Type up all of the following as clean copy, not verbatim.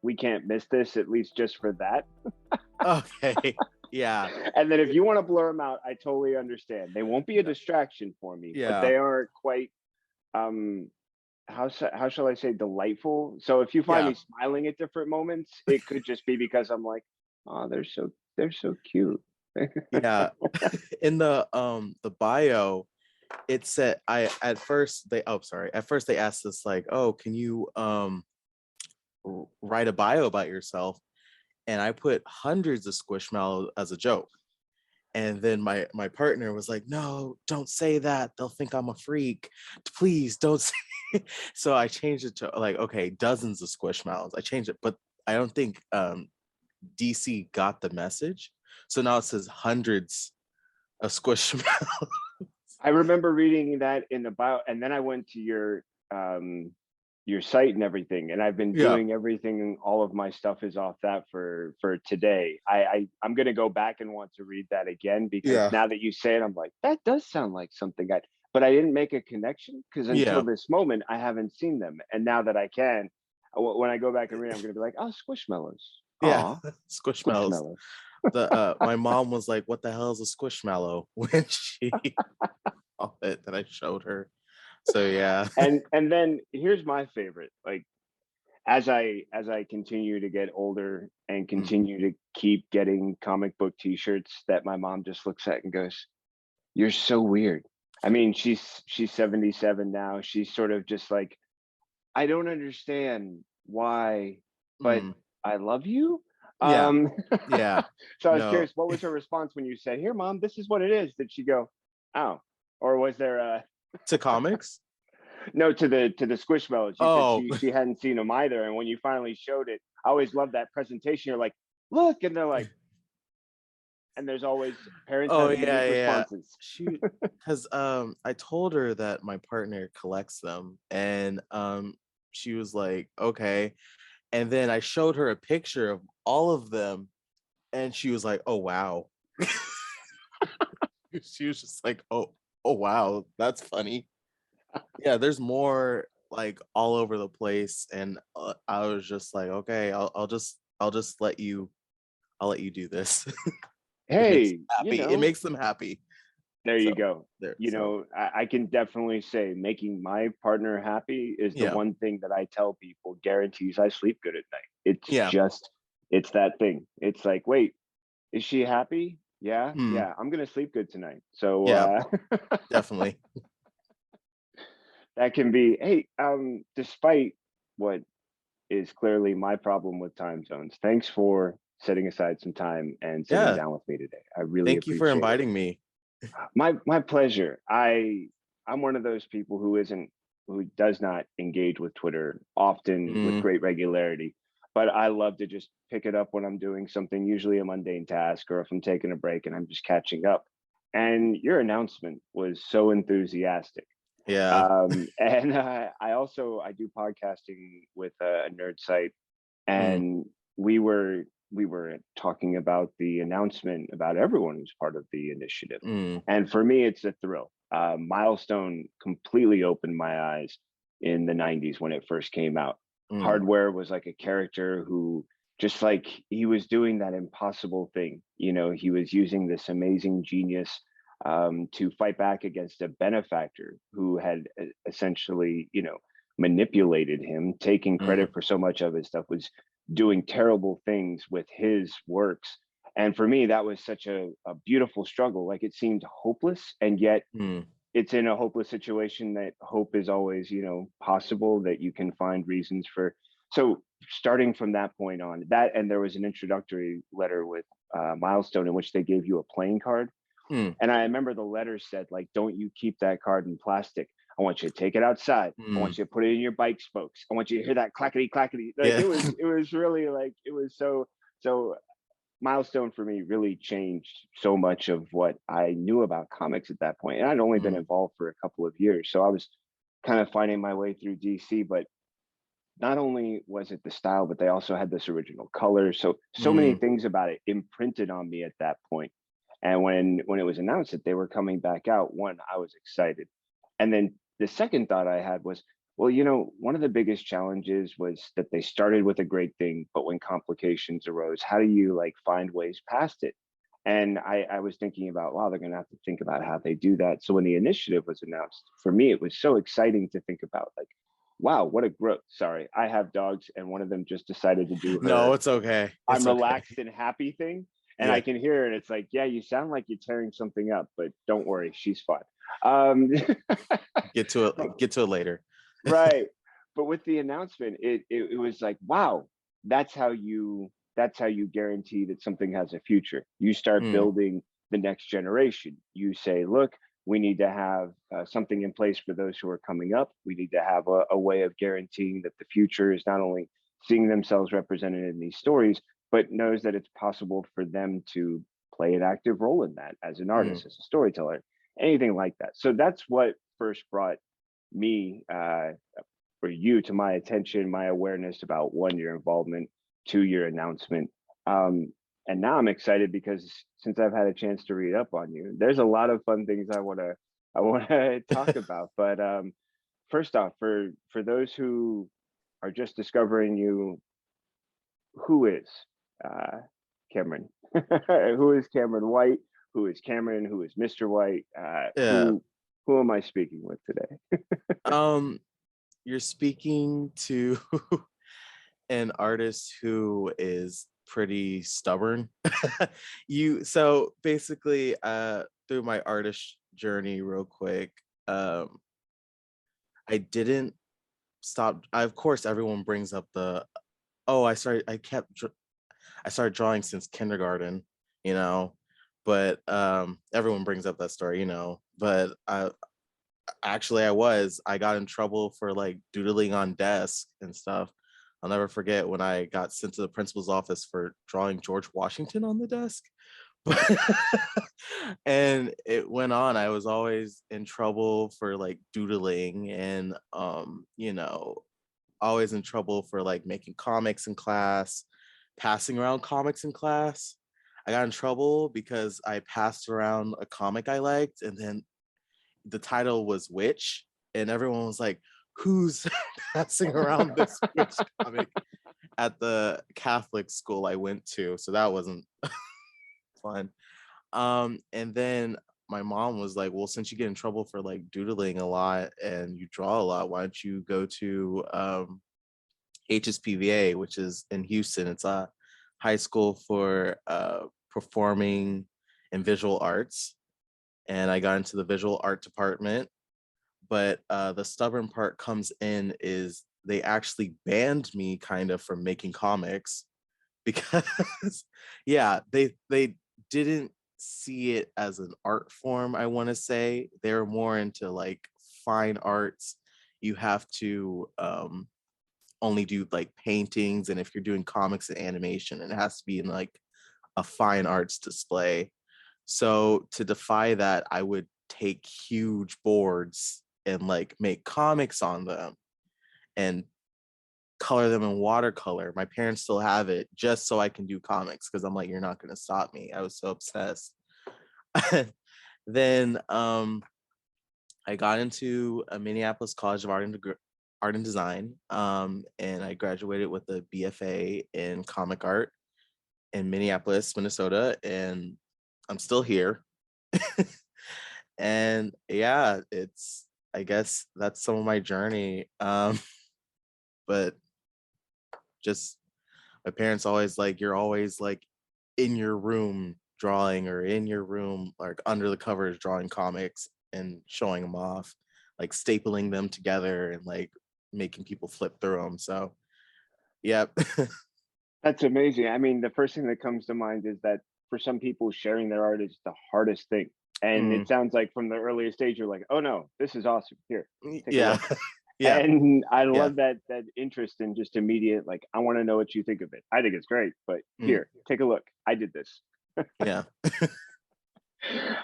we can't miss this, at least just for that. Okay. Yeah. And then if you want to blur them out, I totally understand. They won't be a No. distraction for me, but Yeah. they are quite um how shall I say, delightful. So if you find Yeah. me smiling at different moments, it could just be because I'm like, oh, they're so cute. Yeah. In the bio, it said at first they asked us like, oh, can you write a bio about yourself? And I put hundreds of squishmallows as a joke. And then my partner was like, no, don't say that. They'll think I'm a freak. Please don't say. So I changed it to like, okay, dozens of squishmallows. I changed it, but I don't think DC got the message. So now it says hundreds of squishmallows. I remember reading that in the bio, and then I went to your site and everything, and I've been Yeah. doing everything. All of my stuff is off that for today. I'm gonna go back and want to read that again, because Yeah. now that you say it, I'm like, that does sound like something but I didn't make a connection because until Yeah. this moment I haven't seen them, and now that I can, when I go back and read, I'm gonna be like, oh, squishmallows. Yeah. Aw, Squishmallows. squishmallows. The my mom was like, what the hell is a squishmallow when she saw it that I showed her. So yeah. And then here's my favorite. Like, as I continue to get older and Mm. continue to keep getting comic book t-shirts that my mom just looks at and goes, "You're so weird." I mean, she's 77 now. She's sort of just like, "I don't understand why, but Mm. I love you." Yeah. Um Yeah. so I was No. curious, what was her response when you said, "Here, mom, this is what it is." Did she go, "Oh," or was there a To comics? no, to the Squishmallows? You said Oh, she hadn't seen them either, and when you finally showed it, I always love that presentation. You're like, "Look," and they're like, and there's always parents oh have yeah, unique yeah. responses. She because I told her that my partner collects them, and she was like, okay. And then I showed her a picture of all of them, and she was like, oh wow. She was just like, oh wow, that's funny. Yeah, there's more like all over the place, and I was just like, okay, I'll just I'll let you do this. It makes Hey, them happy. It makes them happy. there you So go. there. You So know, I can definitely say making my partner happy is the yeah, one thing that I tell people guarantees I sleep good at night. It's yeah, just, it's that thing. It's like, wait, is she happy? Yeah, mm, yeah, I'm gonna sleep good tonight. So yeah, definitely. that can be, hey, despite what is clearly my problem with time zones, thanks for setting aside some time and sitting Yeah, down with me today. I really thank you for appreciate it. inviting me. My pleasure. I'm one of those people who does not engage with Twitter often with Mm, great regularity, but I love to just pick it up when I'm doing something, usually a mundane task, or if I'm taking a break and I'm just catching up. And your announcement was so enthusiastic. yeah. And I do podcasting with a nerd site, Mm, and we were talking about the announcement about everyone who's part of the initiative. mm, And for me, it's a thrill. Milestone completely opened my eyes in the 90s when it first came out. mm, Hardware was like a character who, just like, he was doing that impossible thing. You know, he was using this amazing genius to fight back against a benefactor who had essentially, manipulated him, taking mm, credit for so much of his stuff, was doing terrible things with his works. And for me, that was such a beautiful struggle. Like, it seemed hopeless, and yet mm, it's in a hopeless situation that hope is always, possible, that you can find reasons for. So starting from that point on, that, and there was an introductory letter with Milestone in which they gave you a playing card. mm, And I remember the letter said, like, don't you keep that card in plastic. I want you to take it outside. I mm. want you to put it in your bike spokes. I want you to hear that clackety clackety. Like, Yeah. it was really like, it was so Milestone for me really changed so much of what I knew about comics at that point. And I'd only been Mm, involved for a couple of years. So I was kind of finding my way through DC, but not only was it the style, but they also had this original color. So many mm, things about it imprinted on me at that point. And when it was announced that they were coming back out, one, I was excited. And then the second thought I had was, Well, one of the biggest challenges was that they started with a great thing, but when complications arose, how do you like find ways past it? And I was thinking about, wow, they're going to have to think about how they do that. So when the initiative was announced, for me, it was so exciting to think about, like, wow, what a growth. Sorry, I have dogs, and one of them just decided to do No, her it's okay. I'm It's okay. relaxed and happy thing. And I Yeah. can hear it. It's like, yeah, you sound like you're tearing something up, but don't worry, she's fine. Um, Get to it later. right. But with the announcement, it was like, wow, that's how you guarantee that something has a future. You start Mm, building the next generation. You say, look, we need to have something in place for those who are coming up. We need to have a way of guaranteeing that the future is not only seeing themselves represented in these stories, but knows that it's possible for them to play an active role in that as an mm, artist, as a storyteller, anything like that. So that's what first brought me for you to my attention, my awareness about one, your involvement, two, your announcement. Um, and now I'm excited because since I've had a chance to read up on you, there's a lot of fun things I wanna talk about. But first off, for those who are just discovering you, who is uh, Cameron? Who is Cameron White? Who is Cameron? Who is Mr. White? yeah. Who am I speaking with today? Um, you're speaking to an artist who is pretty stubborn. So basically, through my artist journey, real quick, um, I didn't stop. Of course, everyone brings up the, oh, I started drawing since kindergarten, you know, but everyone brings up that story, but I got in trouble for like doodling on desk and stuff. I'll never forget when I got sent to the principal's office for drawing George Washington on the desk. And it went on. I was always in trouble for like doodling and always in trouble for like making comics in class, passing around comics in class. I got in trouble because I passed around a comic I liked, and then the title was Witch, and everyone was like, "Who's passing around this witch comic?" At the Catholic school I went to, so that wasn't fun. And then my mom was like, "Well, since you get in trouble for like doodling a lot and you draw a lot, why don't you go to HSPVA, which is in Houston? It's a high school for performing and visual arts." And I got into the visual art department. But the stubborn part comes in is they actually banned me kind of from making comics because yeah, they didn't see it as an art form, I want to say. They're more into like fine arts. You have to only do like paintings, and if you're doing comics and animation, it has to be in like a fine arts display. So to defy that, I would take huge boards and like make comics on them and color them in watercolor. My parents still have it just so I can do comics because I'm like, you're not going to stop me. I was so obsessed. Then I got into a Minneapolis College of Art and Design, and I graduated with a BFA in comic art in Minneapolis, Minnesota, and I'm still here. And yeah, I guess that's some of my journey. But just my parents always like, you're always like in your room drawing, or in your room like under the covers drawing comics and showing them off, like stapling them together and like making people flip through them. So yep. That's amazing. I mean, the first thing that comes to mind is that for some people, sharing their art is the hardest thing. And Mm, it sounds like from the earliest stage, you're like, oh no, this is awesome. Here, take a yeah. look. Yeah. And I Yeah. love that interest in just immediate, like, I want to know what you think of it. I think it's great, but Mm, here, take a look. I did this. yeah.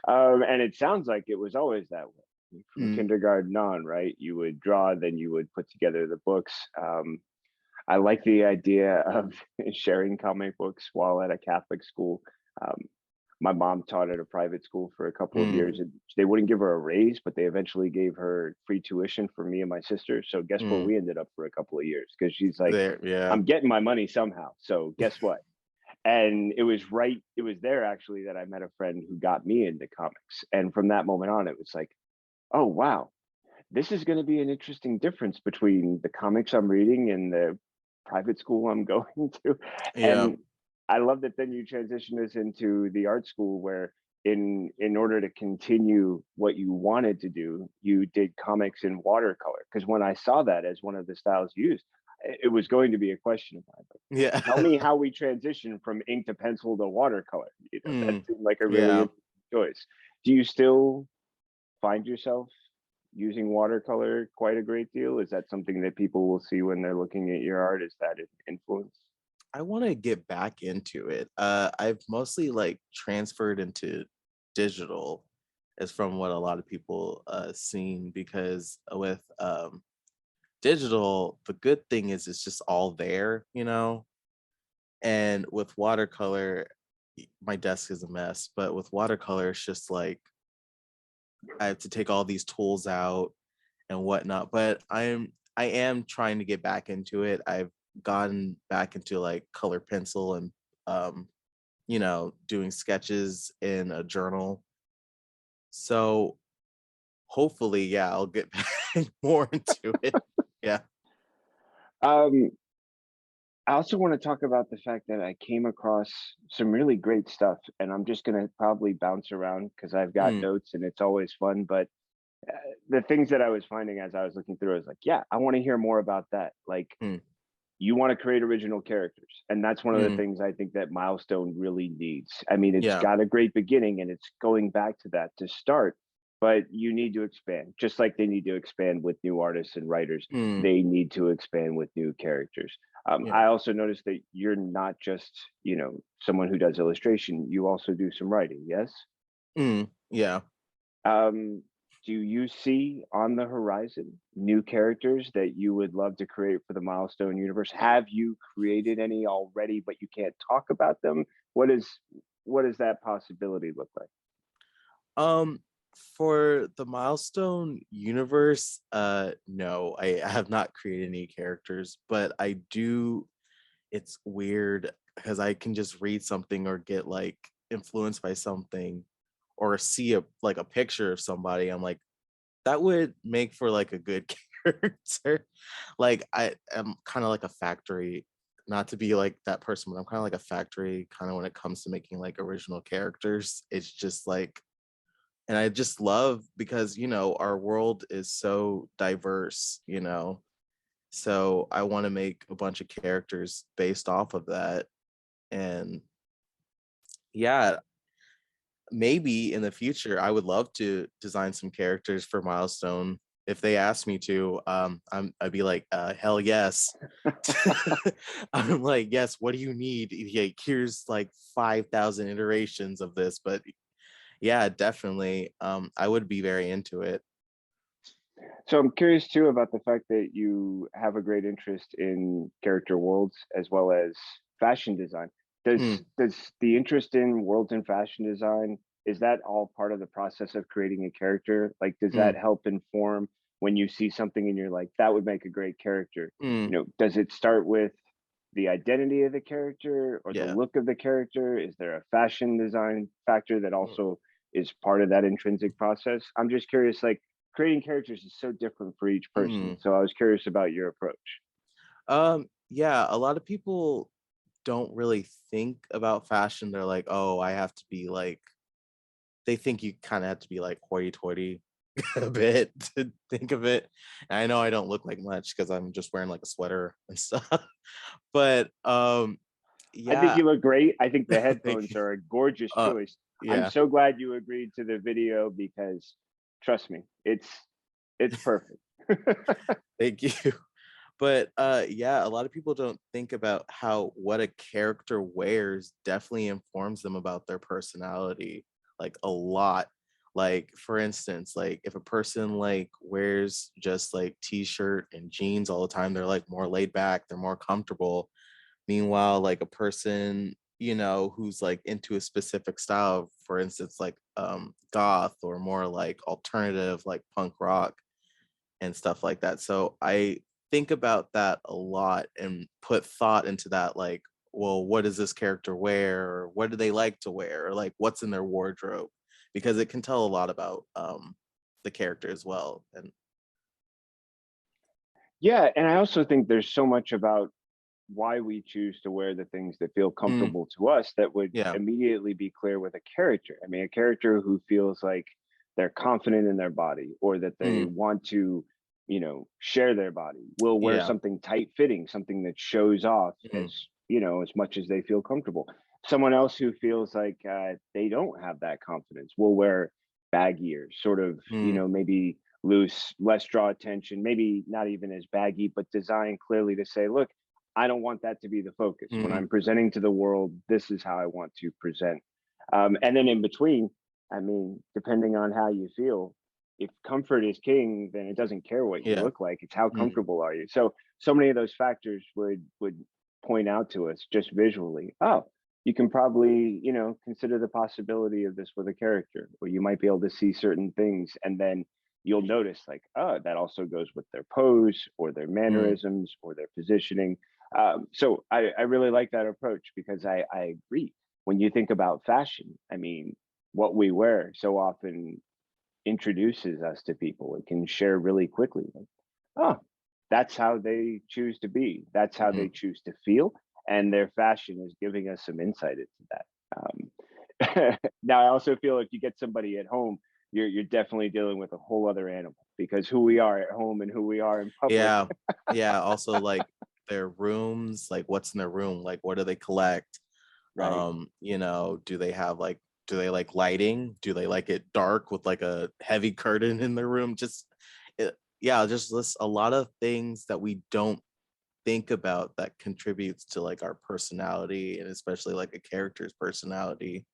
And it sounds like it was always that way from Mm, kindergarten on, right? You would draw, then you would put together the books. I like the idea of sharing comic books while at a Catholic school. Um, My mom taught at a private school for a couple of Mm, years, and they wouldn't give her a raise, but they eventually gave her free tuition for me and my sister. So guess where mm, we ended up for a couple of years? Because she's like, there, yeah. I'm getting my money somehow. So guess what? And it was there actually that I met a friend who got me into comics. And from that moment on, it was like, oh wow, this is going to be an interesting difference between the comics I'm reading and the private school I'm going to. Yeah. And I love that then you transition this into the art school where in order to continue what you wanted to do, you did comics in watercolor. Because when I saw that as one of the styles used, it was going to be a question of mine. Like, Yeah. tell me how we transition from ink to pencil to watercolor. That Mm, seemed like a really yeah. interesting choice. Do you still find yourself using watercolor quite a great deal? Is that something that people will see when they're looking at your art? Is that an influence? I want to get back into it. I've mostly like transferred into digital, is from what a lot of people seen, because with digital, the good thing is it's just all there, you know. And with watercolor, my desk is a mess, but with watercolor, it's just like I have to take all these tools out and whatnot. But I am trying to get back into it. I've gotten back into like color pencil and um, doing sketches in a journal. So hopefully, yeah, I'll get back more into it. Yeah. Um, I also want to talk about the fact that I came across some really great stuff, and I'm just going to probably bounce around because I've got Mm, notes and it's always fun. But the things that I was finding as I was looking through, I was like, yeah, I want to hear more about that. Like, mm, you want to create original characters. And that's one of the mm, things I think that Milestone really needs. I mean, it's yeah. got a great beginning and it's going back to that to start, but you need to expand, just like they need to expand with new artists and writers. Mm, They need to expand with new characters. yeah. I also noticed that you're not just, someone who does illustration, you also do some writing, yes? Yeah. Um, do you see on the horizon new characters that you would love to create for the Milestone universe? Have you created any already, but you can't talk about them? What does that possibility look like? Um, for the Milestone universe, no, I have not created any characters, but I do. It's weird because I can just read something or get like influenced by something or see a picture of somebody. I'm like, that would make for like a good character. Like I am kind of like a factory, not to be like that person, but I'm kind of like a factory kind of when it comes to making like original characters. It's just like, and I just love because our world is so diverse, so I want to make a bunch of characters based off of that. And yeah, maybe in the future I would love to design some characters for Milestone. If they ask me to, I'd be like, hell yes. I'm like, yes, what do you need? Yeah, here's like 5,000 iterations of this. But yeah, definitely. I would be very into it. So I'm curious too about the fact that you have a great interest in character worlds as well as fashion design. Mm, Does the interest in worlds and fashion design, is that all part of the process of creating a character? Like, does that mm, help inform when you see something and you're like, that would make a great character? mm, Does it start with the identity of the character or the yeah. look of the character? Is there a fashion design factor that Mm, also is part of that intrinsic process? I'm just curious, like, creating characters is so different for each person. mm. So I was curious about your approach. Yeah, a lot of people don't really think about fashion. They're like, oh, I have to be like, they think you kind of have to be like hoity-toity a bit to think of it. And I know I don't look like much because I'm just wearing like a sweater and stuff. But I think yeah, you look great. I think the thank headphones you. are a gorgeous Uh, choice. I'm yeah, so glad you agreed to the video because trust me, it's perfect. thank you. But yeah, a lot of people don't think about how what a character wears definitely informs them about their personality, like a lot. Like for instance, like if a person like wears just like t-shirt and jeans all the time, they're like more laid back, they're more comfortable. Meanwhile, like a person who's like into a specific style, for instance, like goth, or more like alternative, like punk rock and stuff like that. So I think about that a lot and put thought into that, like, well, what does this character wear, or what do they like to wear, or like what's in their wardrobe, because it can tell a lot about the character as well. And Yeah, and I also think there's so much about why we choose to wear the things that feel mm, comfortable to us that would yeah. immediately be clear with a character. I mean, a character who feels like they're confident in their body, or that they mm, want to, share their body, will wear yeah. something tight fitting, something that shows off mm, as much as they feel comfortable. Someone else who feels like they don't have that confidence will wear baggier, sort of, mm, maybe loose, less draw attention, maybe not even as baggy, but designed clearly to say, look, I don't want that to be the focus. When mm, I'm presenting to the world, this is how I want to present. And then in between, I mean, depending on how you feel, if comfort is king, then it doesn't care what you yeah. look like. It's how mm, comfortable are you. So many of those factors would point out to us just visually. Oh, you can probably consider the possibility of this with a character, or you might be able to see certain things, and then you'll notice like, oh, that also goes with their pose or their mm, mannerisms or their positioning. So I really like that approach, because I agree. When you think about fashion, I mean, what we wear so often introduces us to people. It can share really quickly. Like, oh, that's how they choose to be. That's how they mm, choose to feel. And their fashion is giving us some insight into that. Now, I also feel if you get somebody at home, you're definitely dealing with a whole other animal, because who we are at home and who we are in public. yeah. Yeah, also like their rooms, like what's in their room, like what do they collect, Right. do they have like, do they like lighting, do they like it dark with like a heavy curtain in their room, just yeah, just list a lot of things that we don't think about that contributes to like our personality, and especially like a character's personality.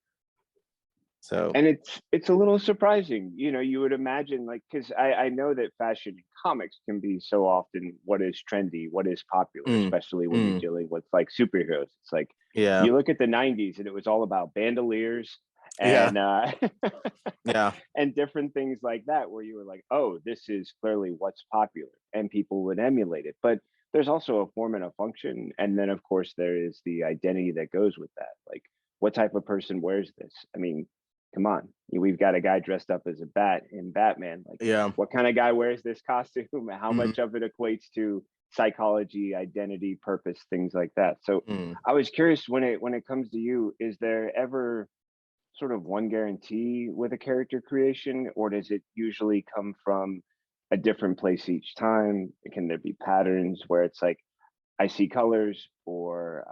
So And it's a little surprising, you would imagine, like, because I know that fashion in comics can be so often what is trendy, what is popular, mm, especially when you're mm, dealing with like superheroes. It's like yeah. you look at the 90s and it was all about bandoliers Yeah. and Yeah. and different things like that, where you were like, oh, this is clearly what's popular, and people would emulate it. But there's also a form and a function, and then of course there is the identity that goes with that. Like, what type of person wears this? I mean, come on, we've got a guy dressed up as a bat in Batman. Like, Yeah. what kind of guy wears this costume? How mm, much of it equates to psychology, identity, purpose, things like that? So mm. I was curious, when it comes to you, is there ever sort of one guarantee with a character creation, or does it usually come from a different place each time? Can there be patterns where it's like, I see colors, or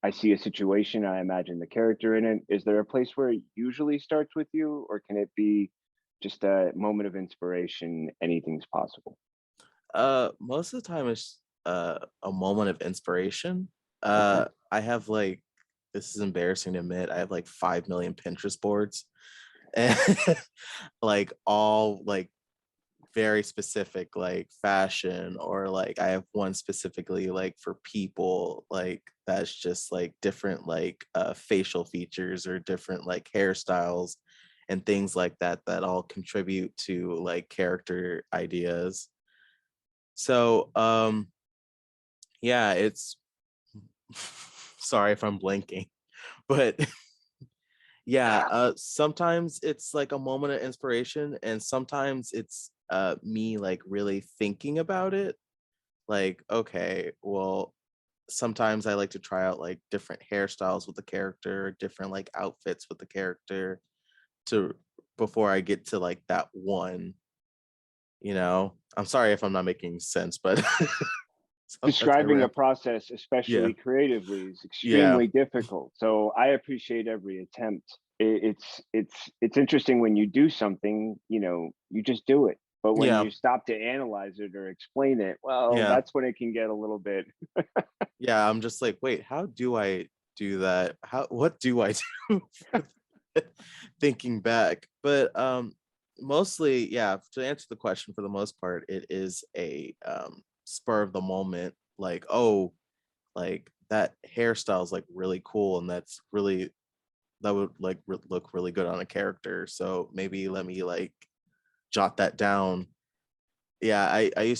I see a situation, I imagine the character in it? Is there a place where it usually starts with you, or can it be just a moment of inspiration, anything's possible? Most of the time it's a moment of inspiration. Okay. I have like, this is embarrassing to admit, I have like 5 million Pinterest boards, and like all like very specific, like fashion, or like I have one specifically like for people, like that's just like different like facial features or different like hairstyles and things like that, that all contribute to like character ideas. So yeah, it's sorry if I'm blanking, but yeah, sometimes it's like a moment of inspiration, and sometimes it's me like really thinking about it. Like, okay, well, sometimes I like to try out like different hairstyles with the character, different like outfits with the character, to before I get to like that one, I'm sorry if I'm not making sense, but sometimes I Describing a ramp. process, Yeah. especially creatively, is Yeah. extremely difficult. So I appreciate every attempt. It's interesting when you do something, you just do it. But when Yeah. you stop to analyze it or explain it, well, Yeah. that's when it can get a little bit. Yeah, I'm just like, wait, how do I do that? What do I do? Thinking back. But mostly, yeah, to answer the question, for the most part, it is a spur of the moment, like, oh, like that hairstyle is like really cool, and that would like look really good on a character. So maybe let me like jot that down. Yeah, I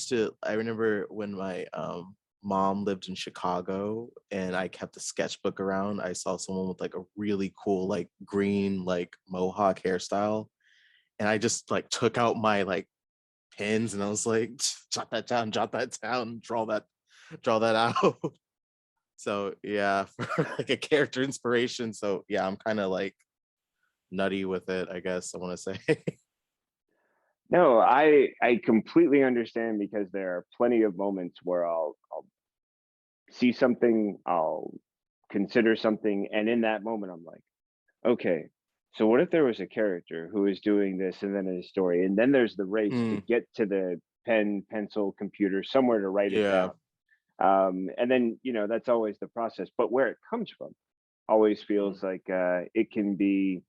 remember when my mom lived in Chicago and I kept a sketchbook around, I saw someone with like a really cool like green like mohawk hairstyle, and I just like took out my like pens and I was like, jot that down, draw that out. So yeah, for like a character inspiration. So yeah, I'm kind of like nutty with it, I guess I want to say. No, I completely understand, because there are plenty of moments where I'll see something, I'll consider something, and in that moment I'm like, okay, so what if there was a character who is doing this and then a story, and then there's the race to Mm, get to the pen, pencil, computer, somewhere to write it yeah. down. And then, that's always the process. But where it comes from always Mm, feels like it can be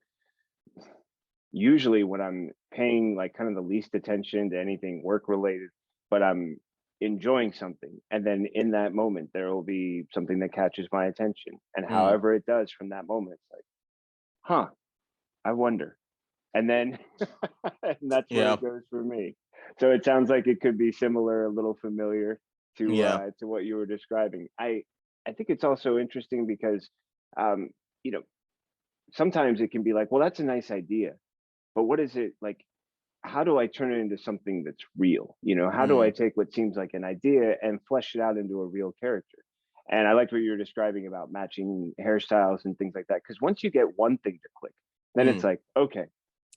usually when I'm paying like kind of the least attention to anything work related, but I'm enjoying something. And then in that moment, there will be something that catches my attention. And mm, however it does from that moment, it's like, huh, I wonder. And then and that's where yeah. it goes for me. So it sounds like it could be similar, a little familiar Yeah. to what you were describing. I think it's also interesting because um, you know, sometimes it can be like, well, that's a nice idea, but what is it like? How do I turn it into something that's real? How do I Mm, take what seems like an idea and flesh it out into a real character? And I liked what you were describing about matching hairstyles and things like that. Because once you get one thing to click, then it's mm. like, okay,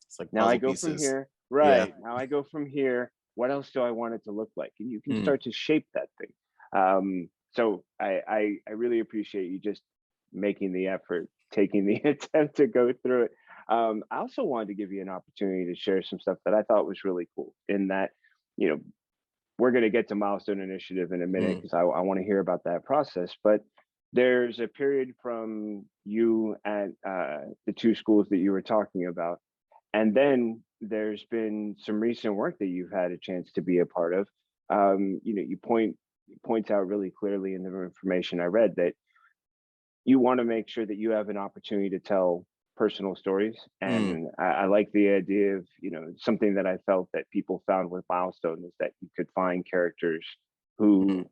It's like now I puzzle go from pieces. here. Yeah. Right. Now I go from here. What else do I want it to look like? And you can Mm, start to shape that thing. So I really appreciate you just making the effort, taking the attempt to go through it. I also wanted to give you an opportunity to share some stuff that I thought was really cool. In that, you know, we're going to get to milestone initiative in a minute, mm, because I want to hear about that process. But there's a period from you at the two schools that you were talking about, and then there's been some recent work that you've had a chance to be a part of. You points out really clearly in the information I read that you want to make sure that you have an opportunity to tell personal stories. mm, And I like the idea of, something that I felt that people found with Milestone is that you could find characters mm, who,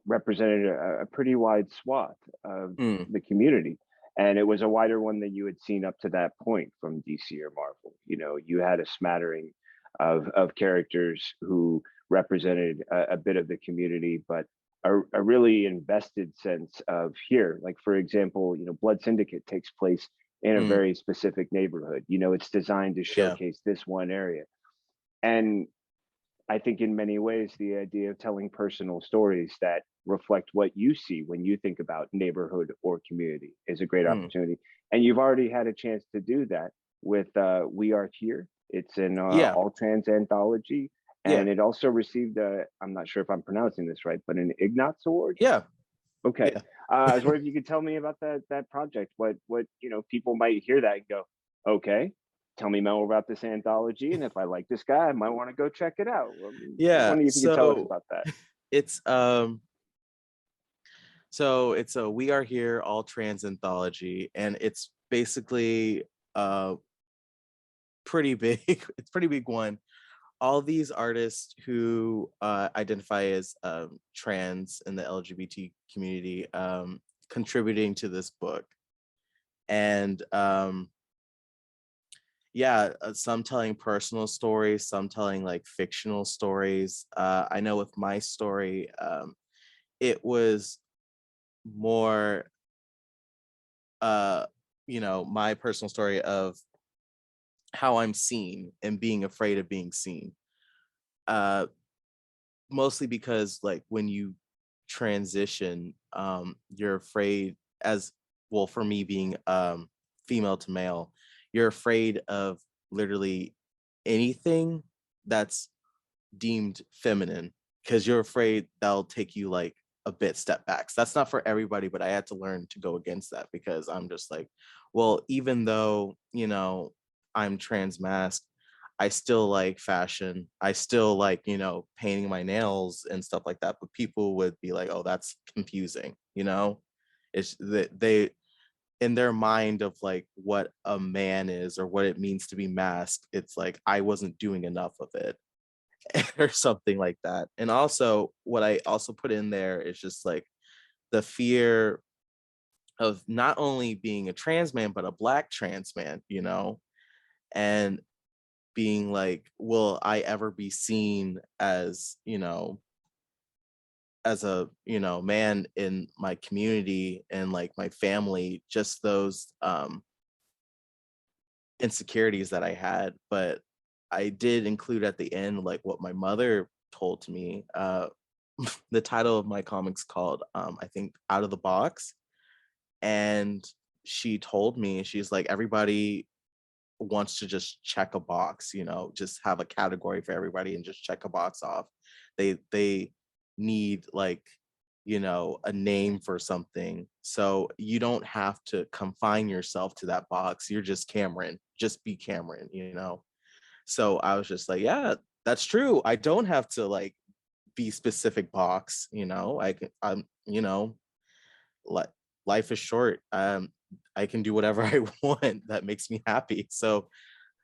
represented a pretty wide swath of mm, the community. And it was a wider one than you had seen up to that point from DC or Marvel. You had a smattering of characters who represented a bit of the community, but a really invested sense of here. Like, for example, Blood Syndicate takes place in a mm. very specific neighborhood. It's designed to Yeah. showcase this one area. And I think in many ways, the idea of telling personal stories that reflect what you see when you think about neighborhood or community is a great Mm. opportunity. And you've already had a chance to do that with We Are Here. It's an Yeah. all trans anthology. Yeah. And it also received I'm not sure if I'm pronouncing this right, but an Ignatz Award. Yeah. Okay. Yeah. I was wondering if you could tell me about that project. What people might hear that and go, okay, tell me more about this anthology, and if I like this guy, I might want to go check it out. I was Yeah. wondering if you could tell us about that. It's it's a We Are Here all trans anthology, and it's basically pretty big. It's pretty big one. All these artists who identify as trans in the LGBT community contributing to this book. And yeah, some telling personal stories, some telling like fictional stories. I know with my story, it was more, uh, my personal story of how I'm seen and being afraid of being seen. Uh, Mostly because like when you transition, you're afraid as well, for me being female to male, you're afraid of literally anything that's deemed feminine, because you're afraid that'll take you like a bit step backs. That's not for everybody, but I had to learn to go against that, because I'm just like, well, even though I'm trans masked, I still like fashion. I still like, painting my nails and stuff like that. But people would be like, oh, that's confusing, you know? It's that they, in their mind of like what a man is or what it means to be masked, it's like I wasn't doing enough of it or something like that. And also what I also put in there is just like the fear of not only being a trans man but a black trans man, you know, and being like, will I ever be seen as, you know, as a, you know, man in my community and like my family, just those insecurities that I had. But I did include at the end like what my mother told to me. The title of my comics called I think Out of the Box. And she told me, she's like, everybody wants to just check a box, you know, just have a category for everybody and just check a box off. They need like, you know, a name for something. So you don't have to confine yourself to that box. You're just Cameron. Just be Cameron, you know. So I was just like, yeah, that's true. I don't have to like be specific box, you know. I'm, you know, like life is short. I can do whatever I want that makes me happy. So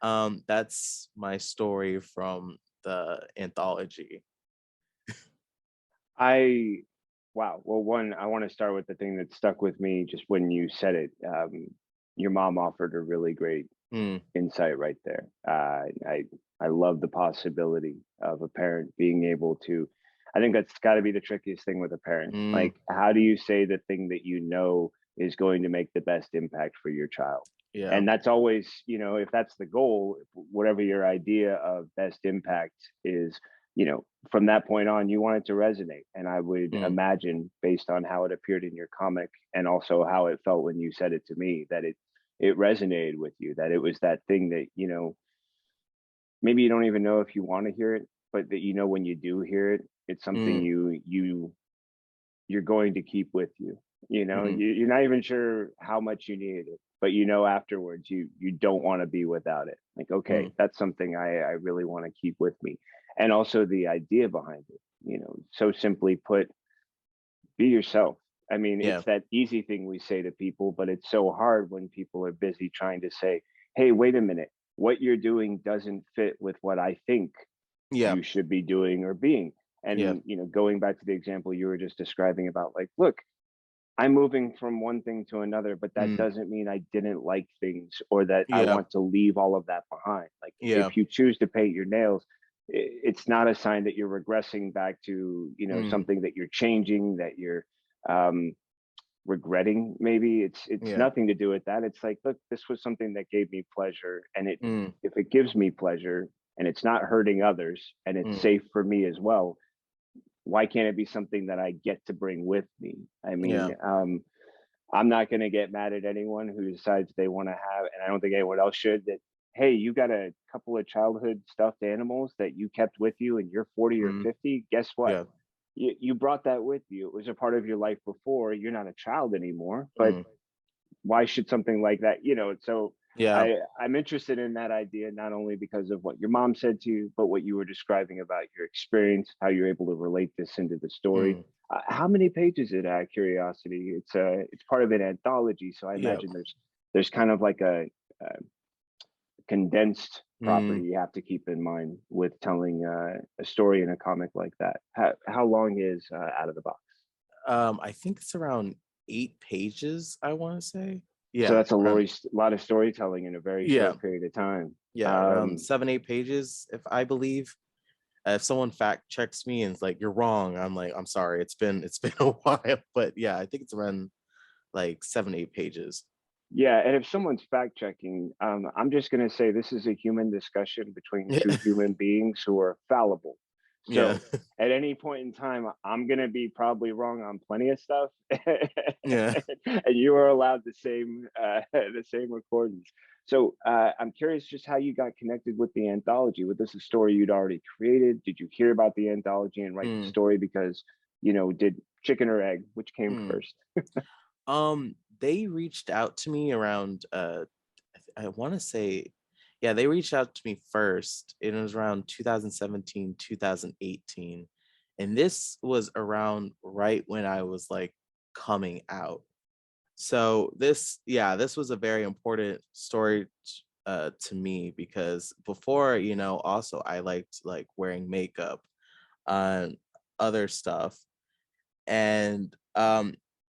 that's my story from the anthology. I Wow. Well, one, I want to start with the thing that stuck with me just when you said it. Your mom offered a really great Mm, insight right there. I love the possibility of a parent being able to. I think that's got to be the trickiest thing with a parent. mm, Like, how do you say the thing that you know is going to make the best impact for your child? yeah. And that's always, if that's the goal, whatever your idea of best impact is, from that point on, you want it to resonate. And I would Mm, imagine, based on how it appeared in your comic and also how it felt when you said it to me, that it resonated with you, that it was that thing that, maybe you don't even know if you want to hear it, but that when you do hear it, it's something mm, you're going to keep with you. mm, You're not even sure how much you needed it, but afterwards you don't want to be without it. Like, okay, mm. that's something I really want to keep with me. And also the idea behind it, so simply put, be yourself. I mean, Yeah. it's that easy thing we say to people, but it's so hard when people are busy trying to say, hey, wait a minute, what you're doing doesn't fit with what I think Yeah. you should be doing or being. Yeah. And, going back to the example you were just describing about, like, look, I'm moving from one thing to another, but that Mm, doesn't mean I didn't like things or that I yeah. want to leave all of that behind. Like, Yeah. if you choose to paint your nails, it's not a sign that you're regressing back to, Mm, something that you're changing, that you're um, regretting. Maybe it's yeah. nothing to do with that. It's like, look, this was something that gave me pleasure, and Mm, if it gives me pleasure and it's not hurting others and it's mm, safe for me as well, why can't it be something that I get to bring with me? I mean, yeah. I'm not going to get mad at anyone who decides they want to have, and I don't think anyone else should, that, hey, you got a couple of childhood stuffed animals that you kept with you and you're 40 or Mm, 50. Guess what? yeah. You brought that with you. It was a part of your life before. You're not a child anymore, but Mm, why should something like that, so yeah. I'm interested in that idea, not only because of what your mom said to you, but what you were describing about your experience, how you're able to relate this into the story. Mm, How many pages is it, out of curiosity? It's part of an anthology, so I yeah. imagine there's kind of like a condensed property Mm, you have to keep in mind with telling a story in a comic like that. How long is Out of the Box? I think it's around 8 pages, I want to say. So Yeah. that's a Around, lot of storytelling in a very yeah. short period of time. Yeah. Around 7, 8 pages, if I believe. If someone fact checks me and it's like you're wrong, I'm like, I'm sorry, it's been a while, but yeah, I think it's around like 7, 8 pages. Yeah, and if someone's fact checking, I'm just going to say this is a human discussion between Yeah. two human beings who are fallible. Yeah. So at any point in time, I'm going to be probably wrong on plenty of stuff, Yeah. and you are allowed the same recordings. So I'm curious just how you got connected with the anthology. Was this a story you'd already created? Did you hear about the anthology and write the Mm, story because did chicken or egg, which came mm. first? They reached out to me around I want to say, yeah, they reached out to me first. It was around 2017, 2018. And this was around right when I was like coming out. So this was a very important story to me, because before, also I liked like wearing makeup on other stuff. And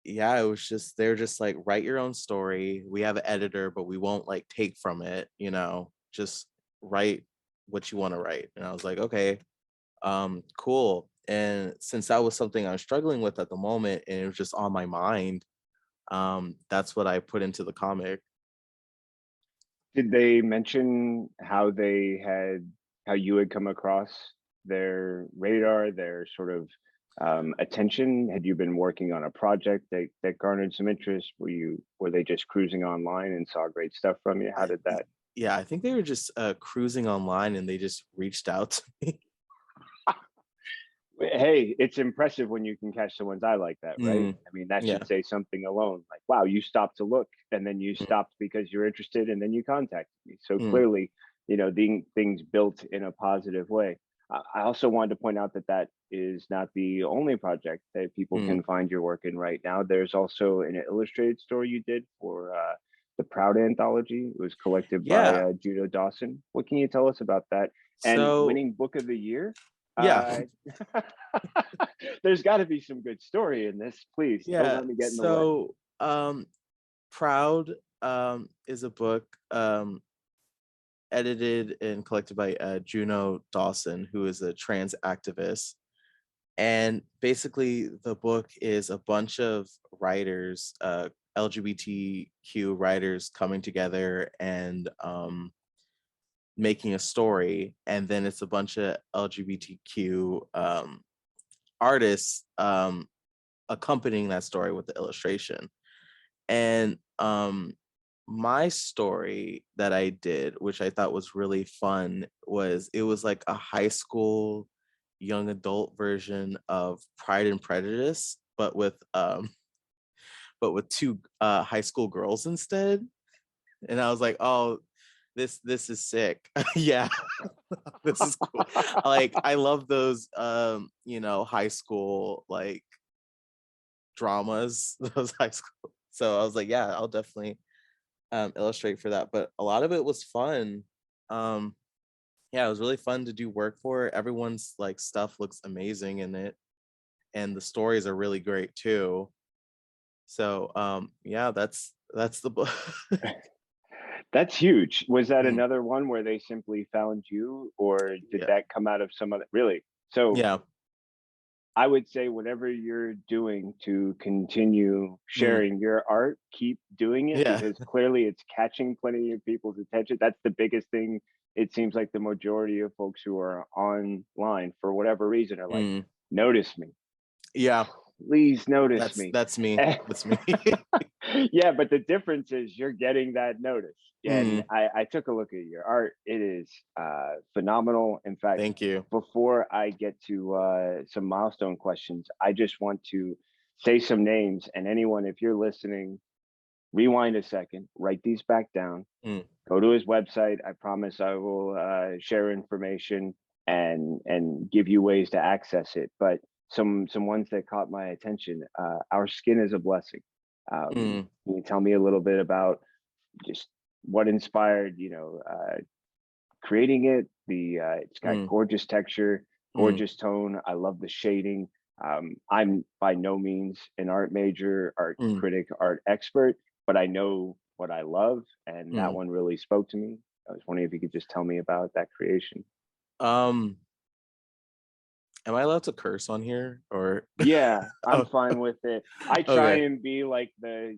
yeah, it was just, they're just like, write your own story. We have an editor, but we won't like take from it, just write what you want to write. And I was like, okay, cool. And since that was something I was struggling with at the moment and it was just on my mind, that's what I put into the comic. Did they mention how you had come across their radar, their sort of attention? Had you been working on a project that garnered some interest? Were they just cruising online and saw great stuff from you? How I, did that? yeah, I think they were just cruising online and they just reached out to me. Hey, it's impressive when you can catch someone's eye like that, right? Mm, I mean, that should yeah. say something alone. Like, wow, you stopped to look, and then you Mm, stopped because you're interested, and then you contacted me. So mm, clearly, things built in a positive way. I also wanted to point out that that is not the only project that people mm. can find your work in right now. There's also an illustrated story you did for the Proud anthology. It was collected by Yeah. Judo Dawson. What can you tell us about that? And So winning Book of the Year. yeah. Uh, there's got to be some good story in this. Please don't Yeah. let me get in the way. So Proud is a book edited and collected by Juno Dawson, who is a trans activist. And basically, the book is a bunch of writers, LGBTQ writers, coming together and making a story. And then it's a bunch of LGBTQ artists accompanying that story with the illustration. And my story that I did, which I thought was really fun, was it was like a high school young adult version of Pride and Prejudice, but with two high school girls instead. And I was like, oh, this is sick. Yeah, this is cool. Like I love those high school like dramas, those high school. So I was like, yeah, I'll definitely illustrate for that. But a lot of it was fun. Um, yeah, it was really fun to do work for. Everyone's like stuff looks amazing in it, and the stories are really great too. So yeah, that's the book. That's huge. Was that Mm, another one where they simply found you, or did yeah, that come out of some other? Really? So yeah, I would say whatever you're doing to continue mm, sharing your art, keep doing it yeah, because clearly it's catching plenty of people's attention. That's the biggest thing. It seems like the majority of folks who are online for whatever reason are like, mm, notice me, yeah. please notice That's me. that's me. That's me. Yeah, but the difference is you're getting that notice. And Mm, I took a look at your art. It is phenomenal. In fact, thank you. before I get to some milestone questions, I just want to say some names. And anyone, if you're listening, rewind a second, write these back down, Mm, go to his website. I promise I will share information and give you ways to access it. But some ones that caught my attention. Our skin is a blessing. mm, Can you tell me a little bit about just what inspired creating it? The It's got mm, gorgeous texture, mm, gorgeous tone. I love the shading. I'm by no means an art major, art mm, critic, art expert, but I know what I love, and that mm. one really spoke to me. I was wondering if you could just tell me about that creation. Um, am I allowed to curse on here or? Yeah, I'm Oh, fine with it. I try okay. and be like the,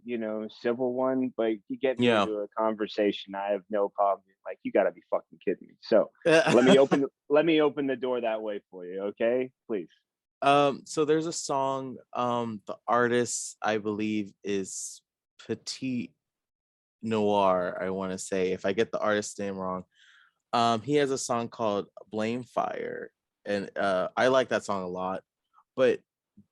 civil one, but you get me Yeah. into a conversation, I have no problem. Like, you gotta be fucking kidding me. So let me open the door that way for you, okay? Please. So there's a song, the artist I believe is Petit Noir, I want to say, if I get the artist name wrong. He has a song called Blame Fire, and I like that song a lot. But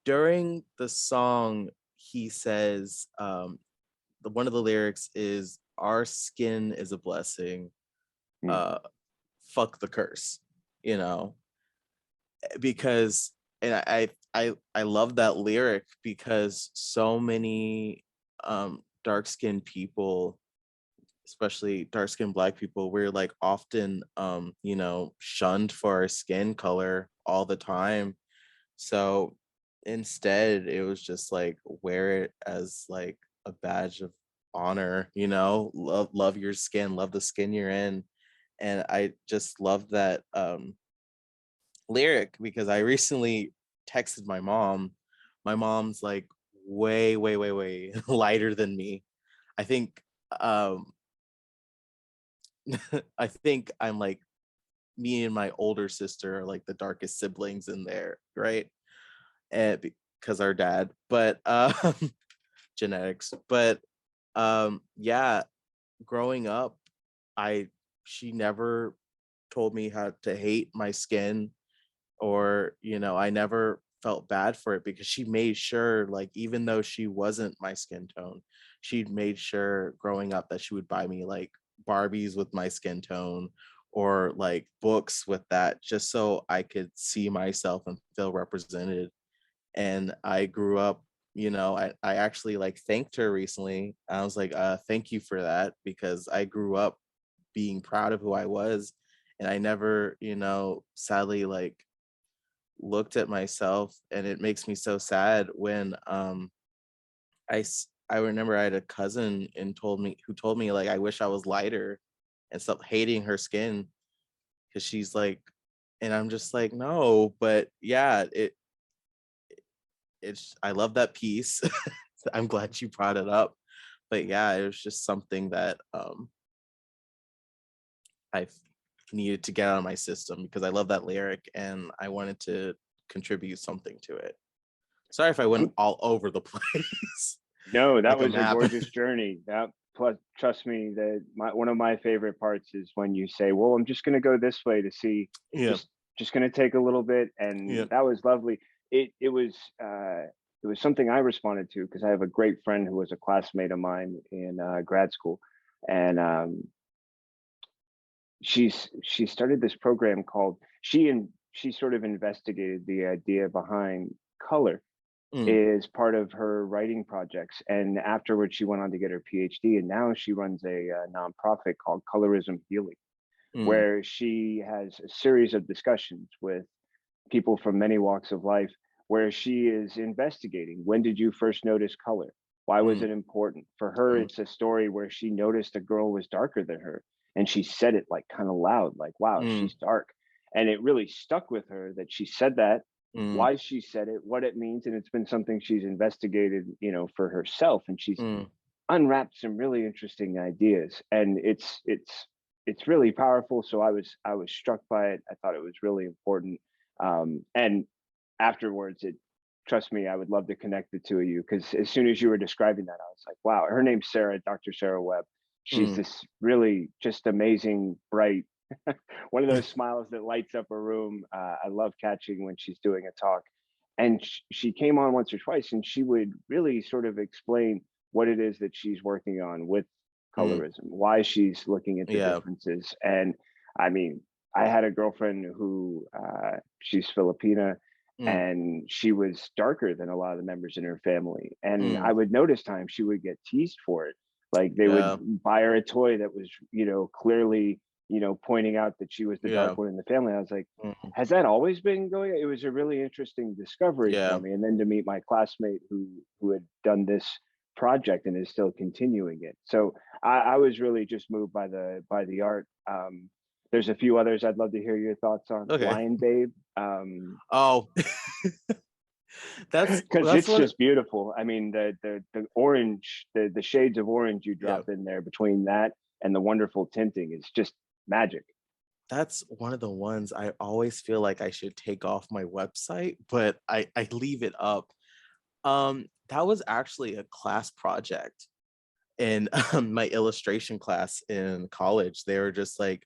during the song, he says, one of the lyrics is, "Our skin is a blessing. Hmm. Uh, fuck the curse," you know, because, and I love that lyric because so many dark-skinned people, especially dark-skinned Black people, we're like often you know, shunned for our skin color all the time. So instead it was just like wear it as like a badge of honor, you know, love your skin, love the skin you're in. And I just love that lyric because I recently texted my mom. My mom's like way, way, way, way lighter than me. I think um I think I'm like me and my older sister are like the darkest siblings in there, right? And because our dad, but genetics. But yeah, growing up, I she never told me how to hate my skin, or you know, I never felt bad for it because she made sure, like, even though she wasn't my skin tone, she made sure growing up that she would buy me like Barbies with my skin tone, or like books with that, just so I could see myself and feel represented. And I grew up, you know, I actually like thanked her recently. I was like, thank you for that, because I grew up being proud of who I was, and I never, you know, sadly like looked at myself. And it makes me so sad when I remember I had a cousin and told me like I wish I was lighter and stop hating her skin, because she's like, and I'm just like, no. But yeah, it's I love that piece. I'm glad you brought it up. But yeah, it was just something that I needed to get out of my system because I love that lyric and I wanted to contribute something to it. Sorry if I went all over the place No, that like a was a map. gorgeous journey. That plus, trust me, that one of my favorite parts is when you say, "Well, I'm just going to go this way to see, Yeah, just just going to take a little bit," yeah. and that was lovely. It was it was something I responded to because I have a great friend who was a classmate of mine in grad school, and she started this program called she sort of investigated the idea behind color Mm, is part of her writing projects. And afterwards, she went on to get her PhD, and now she runs a nonprofit called Colorism Healing, mm, where she has a series of discussions with people from many walks of life, where she is investigating when did you first notice color? Why was mm, it important? For her, mm, it's a story where she noticed a girl was darker than her, and she said it like kind of loud, like, wow, mm, she's dark. And it really stuck with her that she said that, mm, why she said it, what it means. And it's been something she's investigated, for herself. And she's mm, unwrapped some really interesting ideas. And it's really powerful. So I was struck by it. I thought it was really important. And afterwards, it trust me, I would love to connect the two of you because as soon as you were describing that, I was like, wow, her name's Sarah, Dr. Sarah Webb. She's mm, this really just amazing, bright, one of those smiles that lights up a room. I love catching when she's doing a talk. And she came on once or twice and she would really sort of explain what it is that she's working on with mm. colorism, why she's looking at the Yeah. differences. And I mean, I had a girlfriend who she's Filipina Mm, and she was darker than a lot of the members in her family. And mm. I would notice times she would get teased for it. Like they would Yeah. buy her a toy that was, clearly, pointing out that she was the Yeah. dark one in the family. I was like, Mm, has that always been going? It was a really interesting discovery for yeah. me. And then to meet my classmate who had done this project and is still continuing it. So I was really just moved by the art. There's a few others I'd love to hear your thoughts on. Okay. Lion Babe. Oh, Because that's it's what. just beautiful. I mean, the orange, the shades of orange you Yeah. drop in there between that and the wonderful tinting is just magic. That's one of the ones I always feel like I should take off my website, but I leave it up. That was actually a class project in my illustration class in college. They were just like,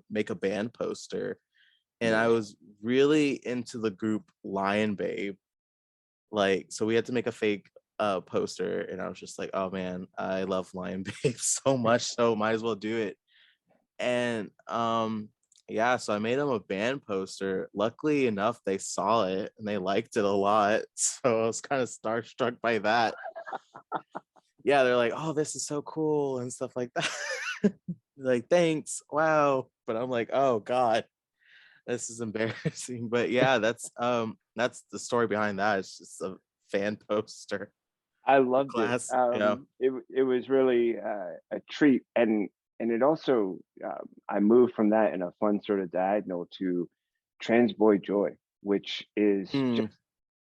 make a band poster. And I Nice. was really into the group Lion Babe. Like, so we had to make a fake poster, and I was just like, oh man, I love Lion Babe so much, so might as well do it. And yeah, so I made them a band poster. Luckily enough, they saw it and they liked it a lot. So I was kind of starstruck by that. yeah, they're like, oh, this is so cool and stuff like that. Like, thanks, wow. But I'm like, oh God, this is embarrassing. But yeah, that's the story behind that. It's just a fan poster I for loved it. class. Yeah. It was really a treat, and it also I moved from that in a fun sort of diagonal to Trans Boy Joy, which is Mm, just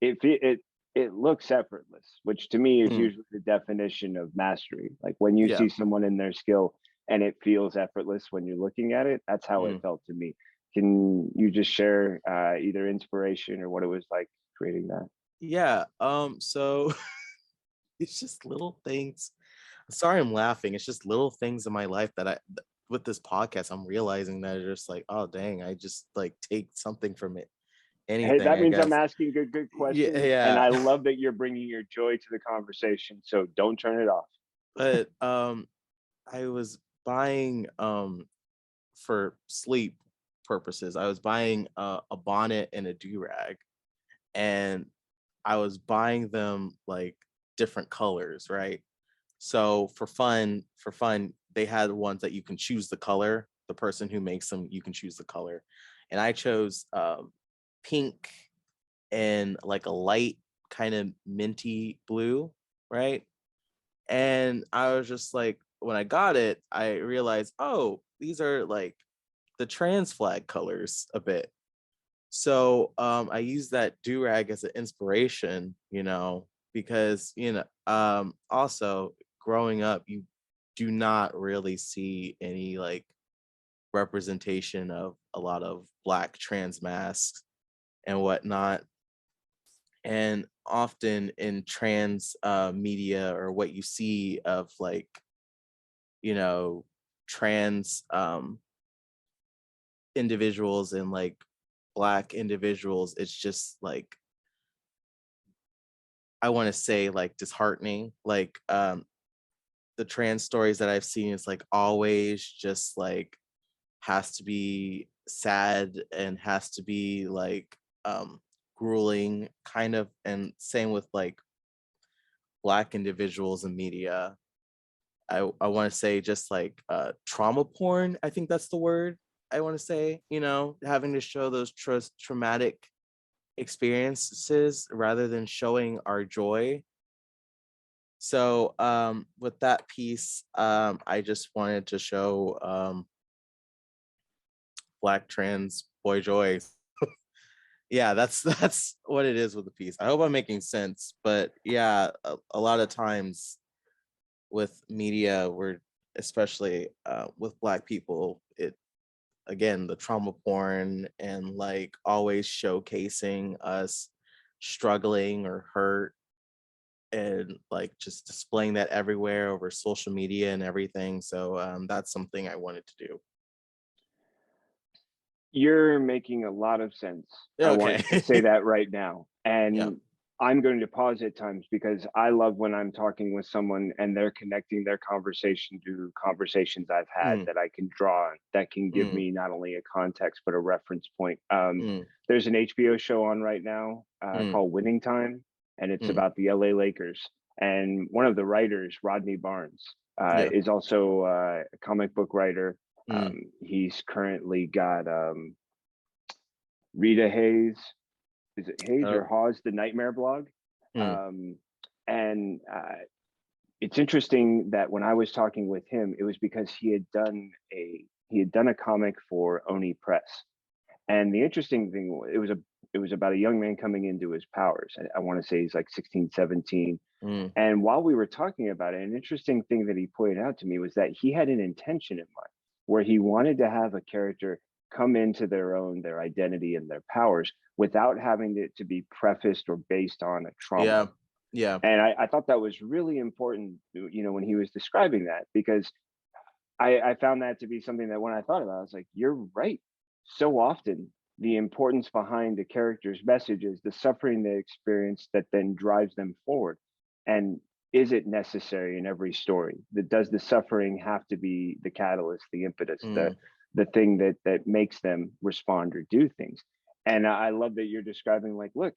it looks effortless, which to me is mm, usually the definition of mastery. Like when you yeah. see someone in their skill and it feels effortless when you're looking at it, that's how it Mm. felt to me. Can you just share either inspiration or what it was like creating that? Yeah. So it's just little things. Sorry, I'm laughing. It's just little things in my life that with this podcast, I'm realizing that it's just like, oh dang, I just like take something from it, Hey, anything, that I means I'm guess. asking good Yeah, questions, and yeah. I love that you're bringing your joy to the conversation. So don't turn it off. But I was buying for sleep purposes, I was buying a bonnet and a do-rag, and I was buying them like different colors, right? So for fun, they had ones that you can choose the color. The person who makes them, you can choose the color, and I chose pink and like a light kind of minty blue, right? And I was just like, when I got it, I realized, oh, these are like the trans flag colors a bit. So I use that do rag as an inspiration, because also growing up, you do not really see any like representation of a lot of Black trans masks and whatnot. And often in trans media, or what you see of like, you know, trans individuals and like Black individuals, it's just like, I want to say, like disheartening. Like the trans stories that I've seen is like always just like has to be sad and has to be like grueling kind of, and same with like Black individuals in media. I want to say just like trauma porn, I think that's the word I want to say, having to show those traumatic experiences rather than showing our joy. So with that piece, I just wanted to show Black trans boy joy. Yeah, that's that's what it is with the piece. I hope I'm making sense, but yeah, a lot of times with media, we're especially with Black people, it again the trauma porn and like always showcasing us struggling or hurt, and like just displaying that everywhere over social media and everything. So that's something I wanted to do. You're making a lot of sense. I want Okay. to say that right now. Yeah. And I'm going to pause at times because I love when I'm talking with someone and they're connecting their conversation to conversations I've had Mm, that I can draw on that can give mm, me not only a context but a reference point. mm, There's an HBO show on right now mm, called Winning Time, and it's mm. about the LA Lakers. And one of the writers, Rodney Barnes, Yeah. is also a comic book writer. Mm, He's currently got Rita Hayes. Is it Hayes uh, or Hawes, the Nightmare blog? mm, Um, and it's interesting that when I was talking with him, it was because he had done a comic for Oni Press. And the interesting thing, it was about a young man coming into his powers. I want to say he's like 16, 17. mm, And while we were talking about it, an interesting thing that he pointed out to me was that he had an intention in mind where he wanted to have a character come into their own, their identity and their powers without having it to be prefaced or based on a trauma. yeah. Yeah. And I thought that was really important, when he was describing that, because I found that to be something that when I thought about it, I was like, you're right. So often, the importance behind the character's message is the suffering they experience that then drives them forward. And is it necessary in every story? Does the suffering have to be the catalyst, the impetus, the Mm, the thing that makes them respond or do things? And I love that you're describing like, look,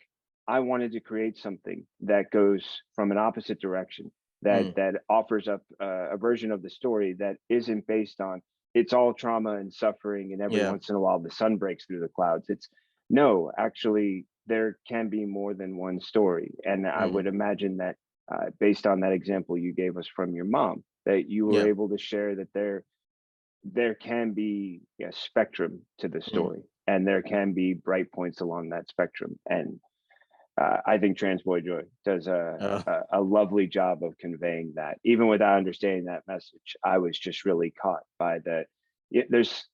I wanted to create something that goes from an opposite direction. Mm, that offers up a version of the story that isn't based on it's all trauma and suffering and every yeah. once in a while the sun breaks through the clouds. It's no, actually there can be more than one story. And I Mm, would imagine that based on that example you gave us from your mom, that you were yeah. able to share that there can be a spectrum to the Mm, story, and there can be bright points along that spectrum. And I think Trans Boy Joy does uh, a lovely job of conveying that. Even without understanding that message, I was just really caught by the. There's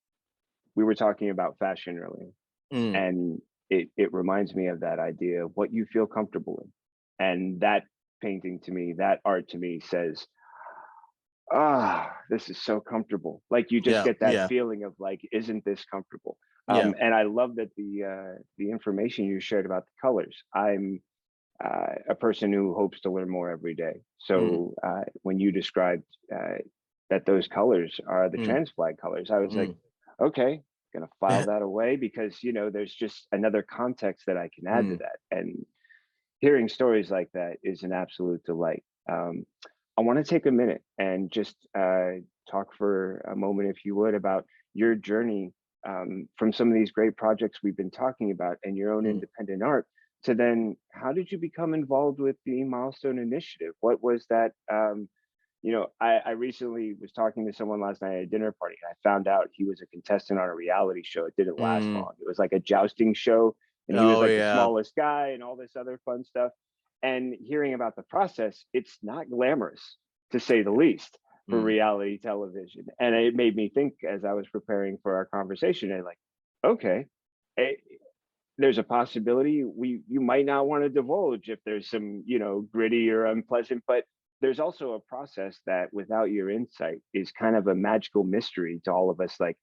we were talking about fashion earlier, mm, and it reminds me of that idea of what you feel comfortable in, and that painting to me, that art to me says, this is so comfortable. Like you just yeah, get that yeah, feeling of like, isn't this comfortable? yeah. And I love that the information you shared about the colors. I'm a person who hopes to learn more every day. Mm, So when you described that those colors are the mm, trans flag colors, I was like, mm, okay, gonna file that away because there's just another context that I can add to mm, that. And hearing stories like that is an absolute delight. I want to take a minute and just talk for a moment, if you would, about your journey from some of these great projects we've been talking about and your own mm, independent art to then how did you become involved with the Milestone Initiative? What was that? I recently was talking to someone last night at a dinner party, and I found out he was a contestant on a reality show. It didn't last mm. long. It was like a jousting show, and he was Oh like the yeah. smallest guy and all this other fun stuff. And hearing about the process, it's not glamorous to say the least for Mm, reality television. And it made me think as I was preparing for our conversation, and like, okay, eh, there's a possibility you might not want to divulge if there's some gritty or unpleasant, but there's also a process that without your insight is kind of a magical mystery to all of us. Like,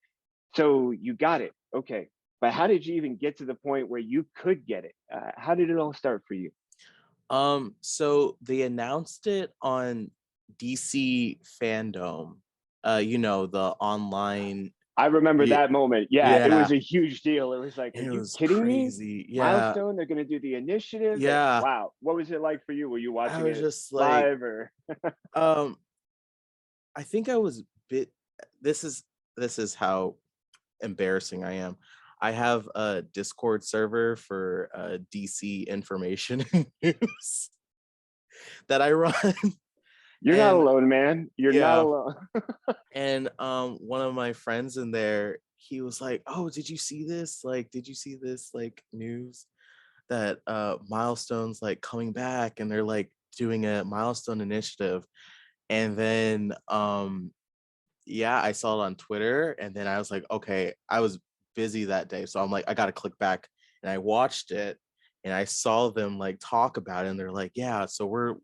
so you got it, okay, but how did you even get to the point where you could get it? How did it all start for you? so they announced it on DC Fandom, the online. I remember Yeah, that moment. Yeah, it yeah, was a huge deal. It was like, are it you was kidding me? crazy. Yeah, Milestone, they're going to do the initiative. yeah. Wow, what was it like for you? Were you I watching was it just like, live or? um, I think I was bit. This is this is how embarrassing I am. I have a Discord server for DC information news that I run, You're not and alone, man. You're not yeah, alone. and one of my friends in there, he was like, "Oh, did you see this? Like, did you see this like news that Milestone's like coming back and they're like doing a Milestone initiative?" And then yeah, I saw it on Twitter, and then I was like, okay, I was busy that day, so I'm like, I gotta click back, and I watched it, and I saw them like talk about it, and they're like, yeah, so we're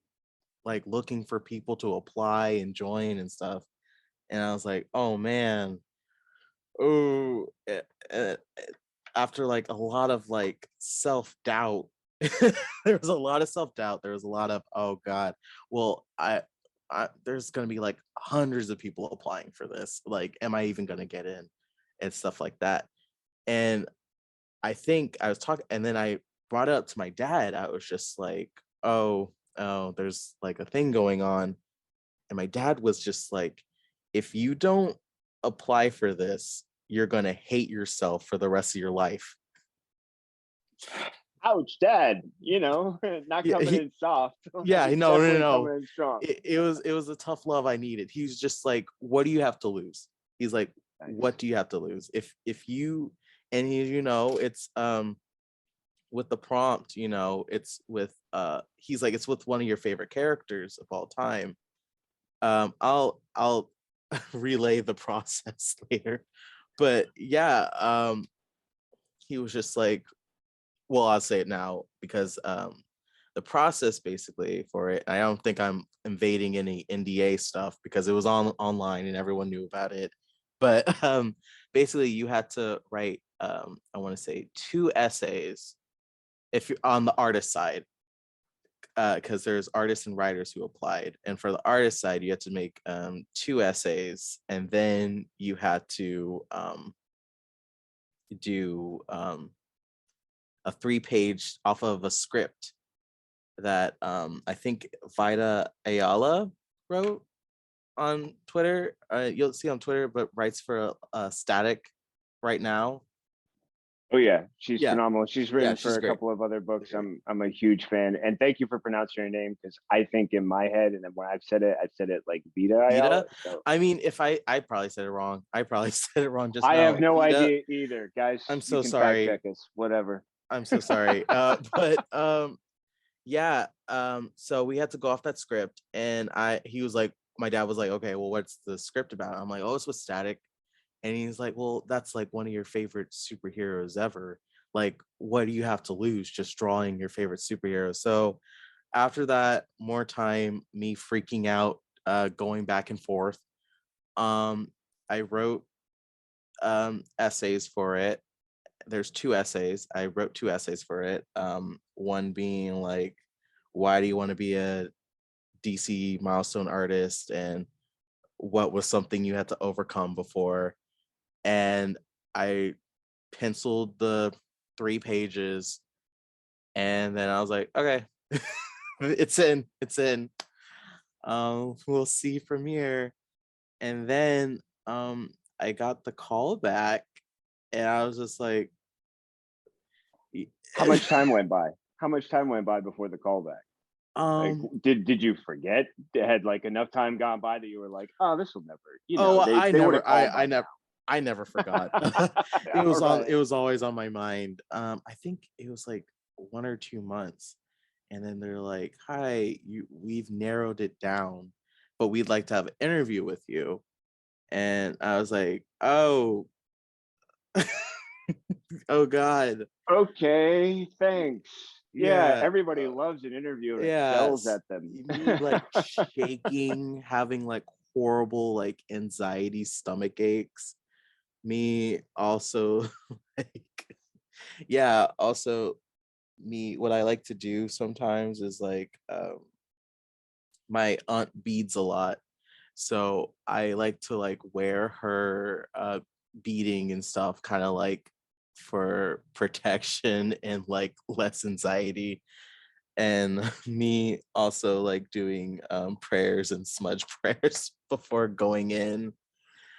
like looking for people to apply and join and stuff, and I was like, oh man, oh, after like a lot of like self doubt. There was a lot of self doubt. There was a lot of, oh god, well, there's gonna be like hundreds of people applying for this. Like, am I even gonna get in, and stuff like that. And I think I was talking, and then I brought it up to my dad. I was just like, oh, there's like a thing going on, and my dad was just like, if you don't apply for this, you're gonna hate yourself for the rest of your life. Ouch, Dad. Not Yeah, coming in soft. yeah, He's no, no, definitely no. coming in strong. It was a tough love I needed. He was just like, what do you have to lose? He's like, Nice. what do you have to lose? If you, and he, it's with the prompt, it's with he's like, it's with one of your favorite characters of all time. I'll relay the process later. But yeah, he was just like, well, I'll say it now because the process basically for it, I don't think I'm invading any NDA stuff because it was online and everyone knew about it. But basically you had to write I want to say 2 essays if you're on the artist side, because there's artists and writers who applied. And for the artist side, you had to make 2 essays, and then you had to do a 3-page off of a script that I think Vida Ayala wrote on Twitter. You'll see on Twitter, but writes for Static right now. Oh yeah, she's Yeah, phenomenal. She's yeah, written for she's a great. couple of other books. I'm a huge fan, and thank you for pronouncing her name, because I think in my head, and then when I've said it like Vita Ayala. Vita. So I mean, if I probably said it wrong. I probably said it wrong just I have now. no Vita. idea either, guys. I'm You so can fact sorry. check us, whatever. I'm so sorry. But yeah. So we had to go off that script, and he was like, my dad was like, okay, well, what's the script about? I'm like, oh, it's with Static. And he's like, well, that's like one of your favorite superheroes ever. Like, what do you have to lose just drawing your favorite superhero? So after that, more time, me freaking out, going back and forth. I wrote essays for it. There's two essays. I wrote two essays for it. One being like, why do you want to be a DC milestone artist, and what was something you had to overcome before? And I penciled the 3 pages, and then I was like, okay, it's in. We'll see from here. And then I got the call back, and I was just like, How much time went by? How much time went by before the callback? Like, um, did you forget? Had like enough time gone by that you were like, oh, this will never, oh, they would have called by I never forgot. now. All right. It was always on my mind. I think it was like 1 or 2 months, and then they're like, "Hi, we've narrowed it down, but we'd like to have an interview with you." And I was like, "Oh, oh God, Okay, thanks. Yeah, yeah, everybody loves an interview and yeah." excels at them. Me like shaking, having like horrible like anxiety, stomach aches. Me also like, yeah, also me, what I like to do sometimes is like, my aunt beads a lot, so I like to like wear her beading and stuff, kind of like for protection and like less anxiety. And me also like doing prayers and smudge prayers before going in,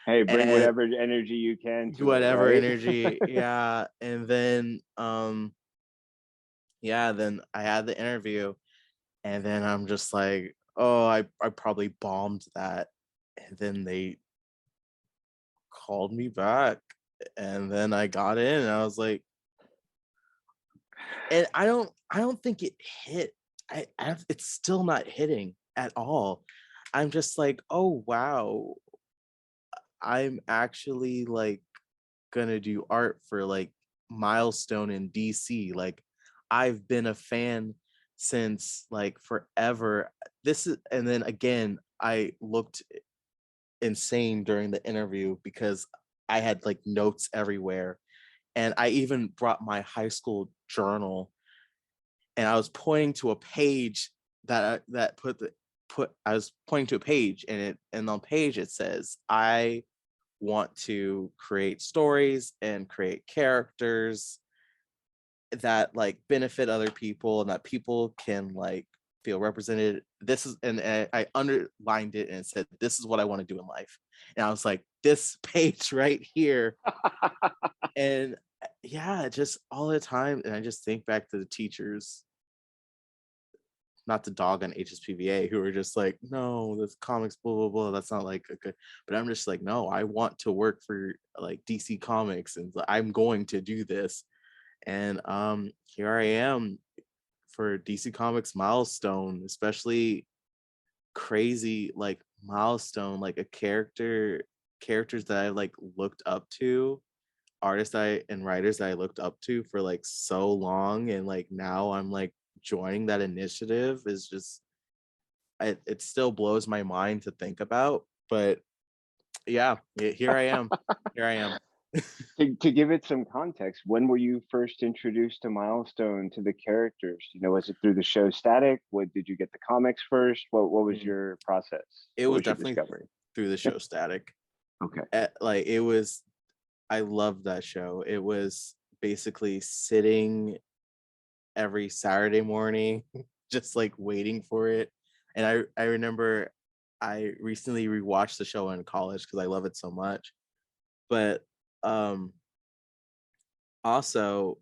Hey, bring and whatever energy you can to it, whatever right? energy. Yeah. And then yeah, then I had the interview, and then I'm just like, oh, I probably bombed that. And then they called me back, and then I got in, and I was like, and I don't think it hit. It's still not hitting at all. I'm just like, oh wow, I'm actually like gonna do art for like Milestone in DC. Like, I've been a fan since like forever. This is, and then again, I looked insane during the interview because I had like notes everywhere. And I even brought my high school journal, and I was pointing to a page that put I was pointing to a page, and on page it says, I want to create stories and create characters that like benefit other people and that people can like feel represented. This is, and I underlined it and it said, this is what I want to do in life. And I was like, this page right here. And yeah, just all the time. And I just think back to the teachers, not to dog on HSPVA, who were just like, no, this comics, blah, blah, blah. That's not like a good, but I'm just like, no, I want to work for like DC Comics, and I'm going to do this. And here I am for DC Comics Milestone, especially crazy like Milestone, like a characters that I like looked up to, artists and writers that I looked up to for like so long, and like now I'm like joining that initiative is just, it still blows my mind to think about. But yeah, here I am. Here I am. To give it some context, when were you first introduced to Milestone, to the characters? Was it through the show Static? What, did you get the comics first? What was Mm. your process? It What was was your definitely discovery? through the show Static. Okay. Like, it was, I loved that show. It was basically sitting every Saturday morning just like waiting for it. And I remember I recently rewatched the show in college because I love it so much. But um also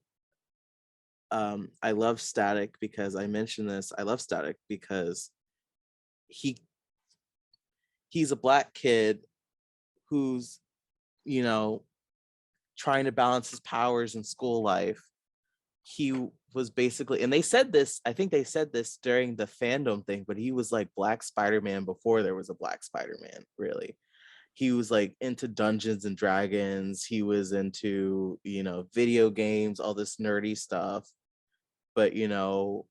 I love Static because I mentioned this. I love Static because he he's a black kid who's, you know, trying to balance his powers in school life. He was basically, and they said this, I think they said this during the fandom thing, but he was like Black Spider-Man before there was a Black Spider-Man, really. He was like into Dungeons and Dragons. He was into, you know, video games, all this nerdy stuff, but, you know,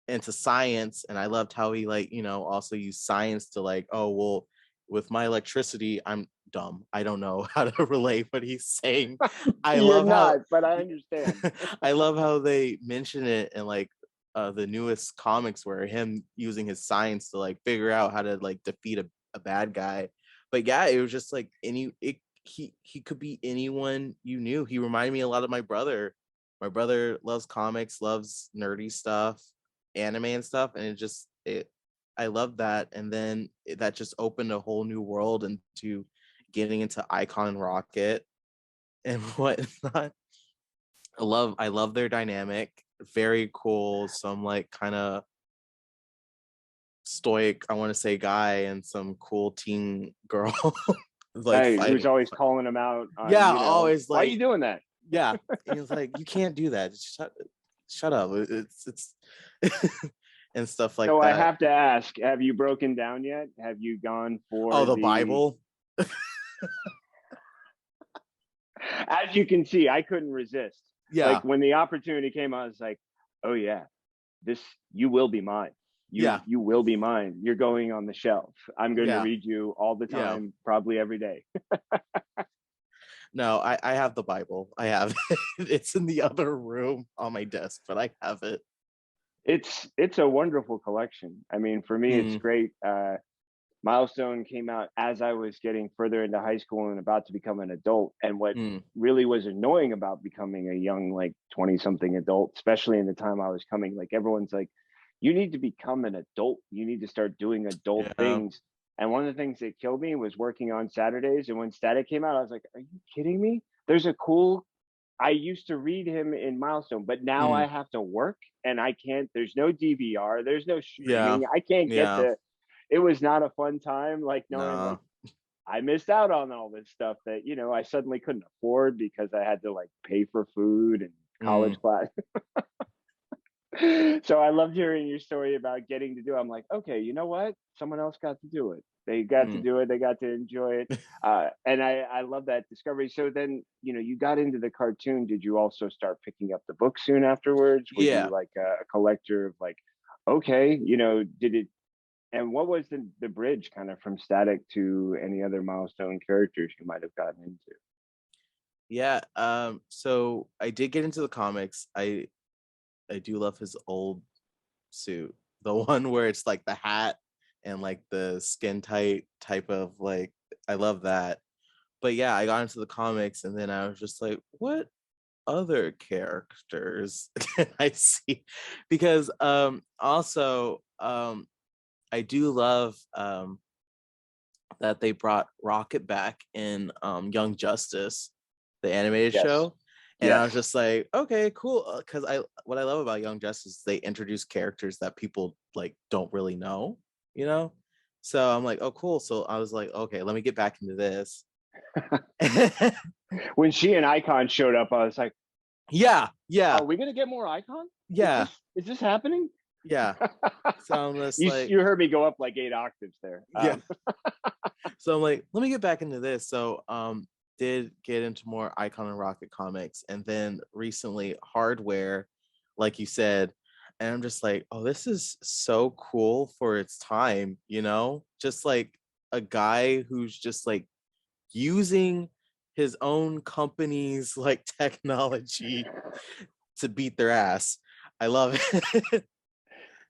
into science. And I loved how he, like, you know, also used science to like, oh, well, with my electricity, I'm dumb. I don't know how to relate what he's saying. I You're love how not, but I understand. I love how they mention it in like the newest comics where him using his science to like figure out how to like defeat a bad guy. But yeah, it was just like he could be anyone you knew. He reminded me a lot of my brother. My brother loves comics, loves nerdy stuff, anime and stuff, and it I love that. And then that just opened a whole new world into getting into Icon Rocket and whatnot. I love their dynamic. Very cool. Some like kind of stoic, I want to say, guy and some cool teen girl like Right, who's fighting. always calling him out on, Yeah, you know, always why are you like, doing that? yeah. And he's like, you can't do that. Shut up. It's and stuff like So I that. have to ask, have you broken down yet? Have you gone Oh, for the the, Bible. as you can see, I couldn't resist. Yeah, Like when the opportunity came, I was like, oh yeah, this, you will be mine. yeah, You will be mine. You're going on the shelf. I'm going to yeah, read you all the yeah. time, probably every day. No, I have the Bible. I have it. It's in the other room on my desk, but I have it. It's a wonderful collection. I mean, for me, it's Mm, great. Milestone came out as I was getting further into high school and about to become an adult. And what mm, really was annoying about becoming a young, like 20 something adult, especially in the time I was coming, like everyone's like, you need to become an adult. You need to start doing adult yeah. things. And one of the things that killed me was working on Saturdays. And when Static came out, I was like, are you kidding me? There's a cool, I used to read him in Milestone, but now I Mm, have to work and I can't, there's no DVR, there's no yeah. streaming. I can't get Yeah. the, it was not a fun time, like knowing like No. I missed out on all this stuff that, you know, I suddenly couldn't afford because I had to like pay for food and Mm, college class. So I loved hearing your story about getting to do it. I'm like, okay, you know what? Someone else got to do it. They got to mm. do it. They got to enjoy it. And I love that discovery. So then, you know, you got into the cartoon. Did you also start picking up the book soon afterwards? Were you Yeah. like a collector of like, okay, you know, did it, and what was the bridge kind of from Static to any other Milestone characters you might have gotten into? Yeah. So I did get into the comics. I do love his old suit. The one where it's like the hat and like the skin tight type of like, I love that. But yeah, I got into the comics and then I was just like, what other characters can I see? Because also I do love that they brought Rocket back in Young Justice, the animated Yes. show. And I Yes. was just like, okay, cool. Because I what I love about Young Justice is they introduce characters that people like don't really know, you know? So I'm like, oh, cool. So I was like, okay, let me get back into this. When she and Icon showed up, I was like, Yeah, yeah, are we gonna get more Icon? yeah, Is this happening? yeah. So I'm just like, You heard me go up like 8 octaves there. yeah. So I'm like, let me get back into this. So did get into more Icon and Rocket comics, and then recently Hardware, like you said, and I'm just like, oh, this is so cool for its time, you know? Just like a guy who's just like using his own company's like technology to beat their ass. I love it.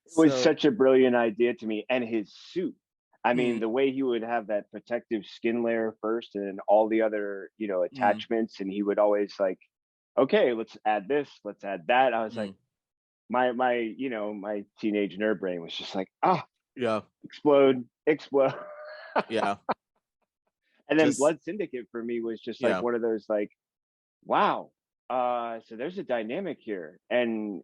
It was So, such a brilliant idea to me, and his suit. I mean, mm, the way he would have that protective skin layer first, and all the other, you know, mm, attachments, and he would always like, okay, let's add this, let's add that. I was like, mm. my teenage nerd brain was just like, ah, Yeah. explode, explode. Yeah. And then Just Blood Syndicate for me was just like yeah. one of those like, wow, so there's a dynamic here. And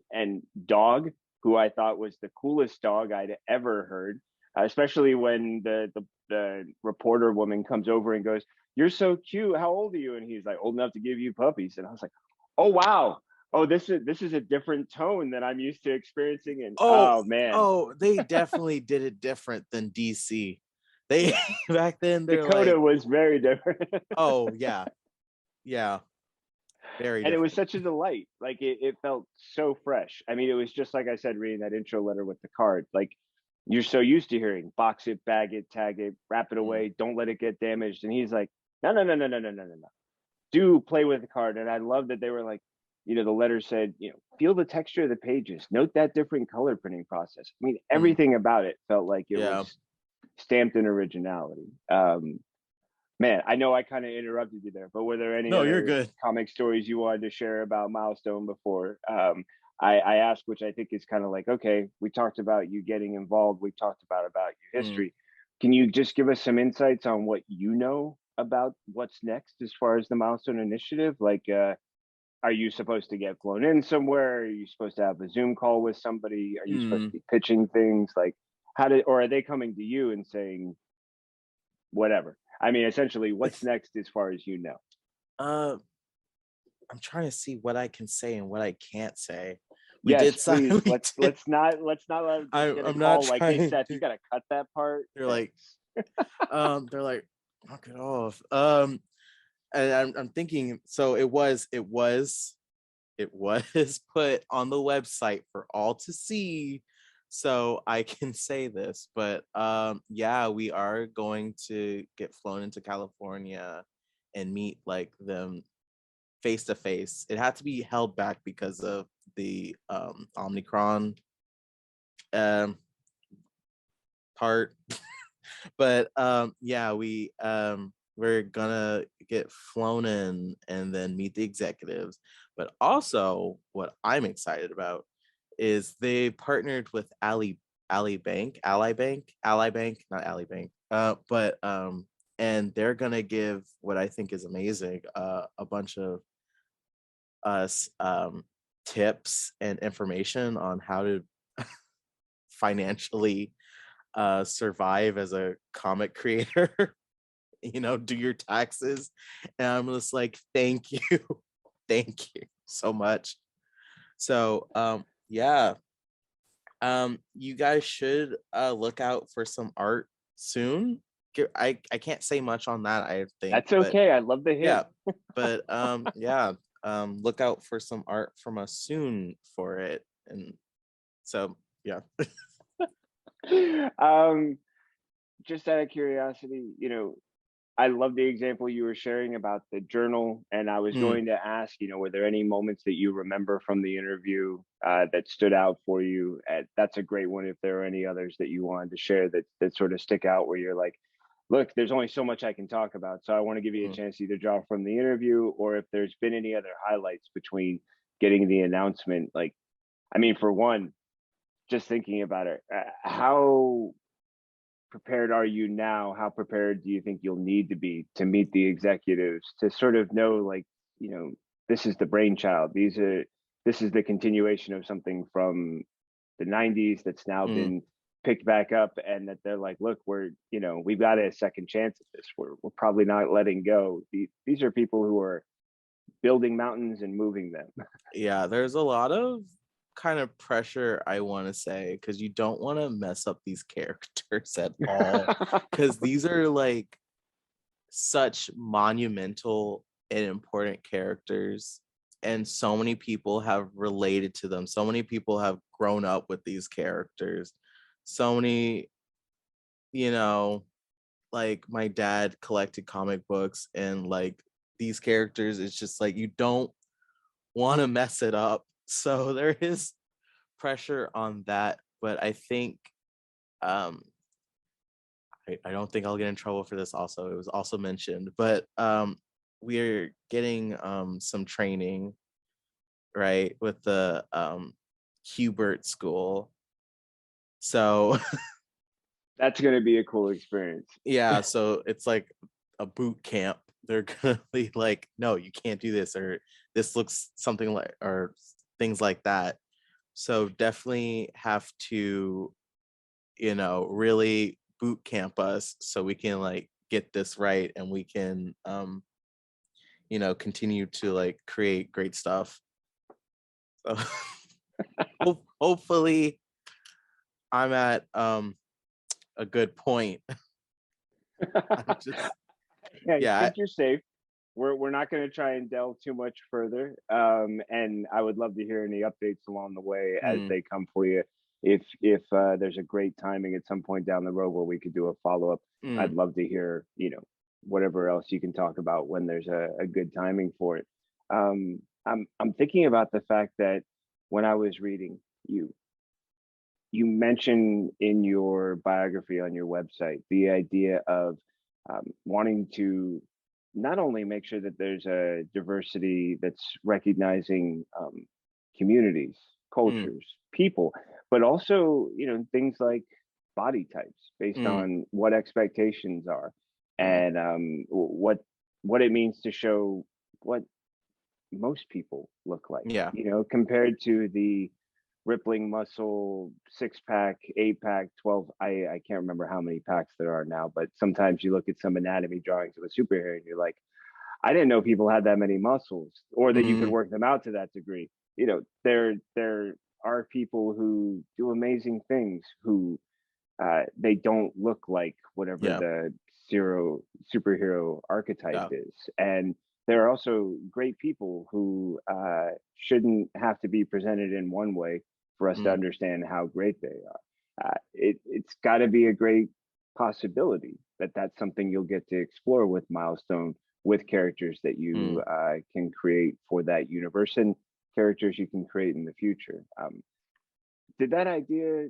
Dog, who I thought was the coolest dog I'd ever heard, especially when the reporter woman comes over and goes, "You're so cute. How old are you?" And he's like, "Old enough to give you puppies." And I was like, "Oh wow, oh this is a different tone than I'm used to experiencing." And Oh, oh man, oh, they definitely did it different than DC. They back then they're Dakota like, was very different. oh yeah, yeah, very And it was different. such a delight. Like it felt so fresh. I mean, it was just like I said, reading that intro letter with the card. Like you're so used to hearing box it, bag it, tag it, wrap it Mm, away, don't let it get damaged. And he's like, no, no, no, no, no, no, no, no, no. Do play with the card. And I love that they were like, the letter said, feel the texture of the pages, note that different color printing process. I mean, mm, everything about it felt like it yeah. was stamped in originality. Man, I know I kind of interrupted you there, but were there any No, you're other good. comic stories you wanted to share about Milestone before? I asked, which I think is kind of like, okay, we talked about you getting involved, we talked about your Mm. history. Can you just give us some insights on what you know about what's next as far as the Milestone Initiative? Like, are you supposed to get flown in somewhere? Are you supposed to have a Zoom call with somebody? Are you supposed to Mm. be pitching things? Like, or are they coming to you and saying, whatever? I mean, essentially, what's next as far as you know? Uh, I'm trying to see what I can say and what I can't say. We Yes, did sign. please. We Let's did. let's not let him just get a I'm not call like, "Hey, trying Seth, you to. got to cut that part." They're like, Thanks. they're like, knock it off. And I'm thinking. So it was put on the website for all to see, so I can say this. But yeah, we are going to get flown into California and meet like them face to face. It had to be held back because of the Omicron um part. But yeah, we're gonna get flown in and then meet the executives. But also what I'm excited about is they partnered with Ally Bank, not Ally Bank. But and they're gonna give what I think is amazing, a bunch of us tips and information on how to financially survive as a comic creator. Do your taxes. And I'm just like, thank you. Thank you so much. So yeah, you guys should look out for some art soon. I can't say much on that, I think, That's but okay. I love the hint. yeah, but yeah, look out for some art from us soon for it. And so yeah. um, just out of curiosity, I love the example you were sharing about the journal, and I was Mm, going to ask, were there any moments that you remember from the interview that stood out for you? That's a great one. If there are any others that you wanted to share that sort of stick out, where you're like, look, there's only so much I can talk about, so I want to give you a mm, chance to either draw from the interview, or if there's been any other highlights between getting the announcement. Like, I mean, for one, just thinking about it, how prepared are you now? How prepared do you think you'll need to be to meet the executives to sort of know, like, this is the brainchild. This is the continuation of something from the 90s that's now mm. been picked back up, and that they're like, look, we've got a second chance at this. We're probably not letting go. These are people who are building mountains and moving them. Yeah, there's a lot of kind of pressure, I want to say, because you don't want to mess up these characters at all, because these are like such monumental and important characters, and so many people have related to them, so many people have grown up with these characters, so many, you know like my dad collected comic books, and like these characters, it's just like you don't want to mess it up. So there is pressure on that, but I think um I don't think I'll get in trouble for this. Also, it was also mentioned, but we're getting some training, right, with the Hubert School. So That's going to be a cool experience. yeah, so it's like a boot camp. They're gonna be like, no, you can't do this, or this looks something like, or things like that. So definitely have to, really boot camp us so we can like get this right, and we can continue to like create great stuff. So hopefully I'm at a good point. I'm just Yeah, I yeah. think you're safe. We're not going to try and delve too much further. And I would love to hear any updates along the way as Mm, they come for you. If there's a great timing at some point down the road where we could do a follow up, I'd mm, love to hear, whatever else you can talk about when there's a good timing for it. I'm thinking about the fact that when I was reading you, you mentioned in your biography on your website the idea of wanting to not only make sure that there's a diversity that's recognizing communities, mm, cultures, people, but also things like body types based mm, on what expectations are mm. and what it means to show what most people look like, Yeah. compared to the rippling muscle, six pack, eight pack, 12. I can't remember how many packs there are now, but sometimes you look at some anatomy drawings of a superhero and you're like, I didn't know people had that many muscles or that you could Mm, work them out to that degree. There are people who do amazing things who they don't look like whatever yeah. the zero superhero archetype Yeah. is. And there are also great people who shouldn't have to be presented in one way for us to Mm, understand how great they are. It's got to be a great possibility that that's something you'll get to explore with Milestone, with characters that you mm. can create for that universe and characters you can create in the future. Did that idea,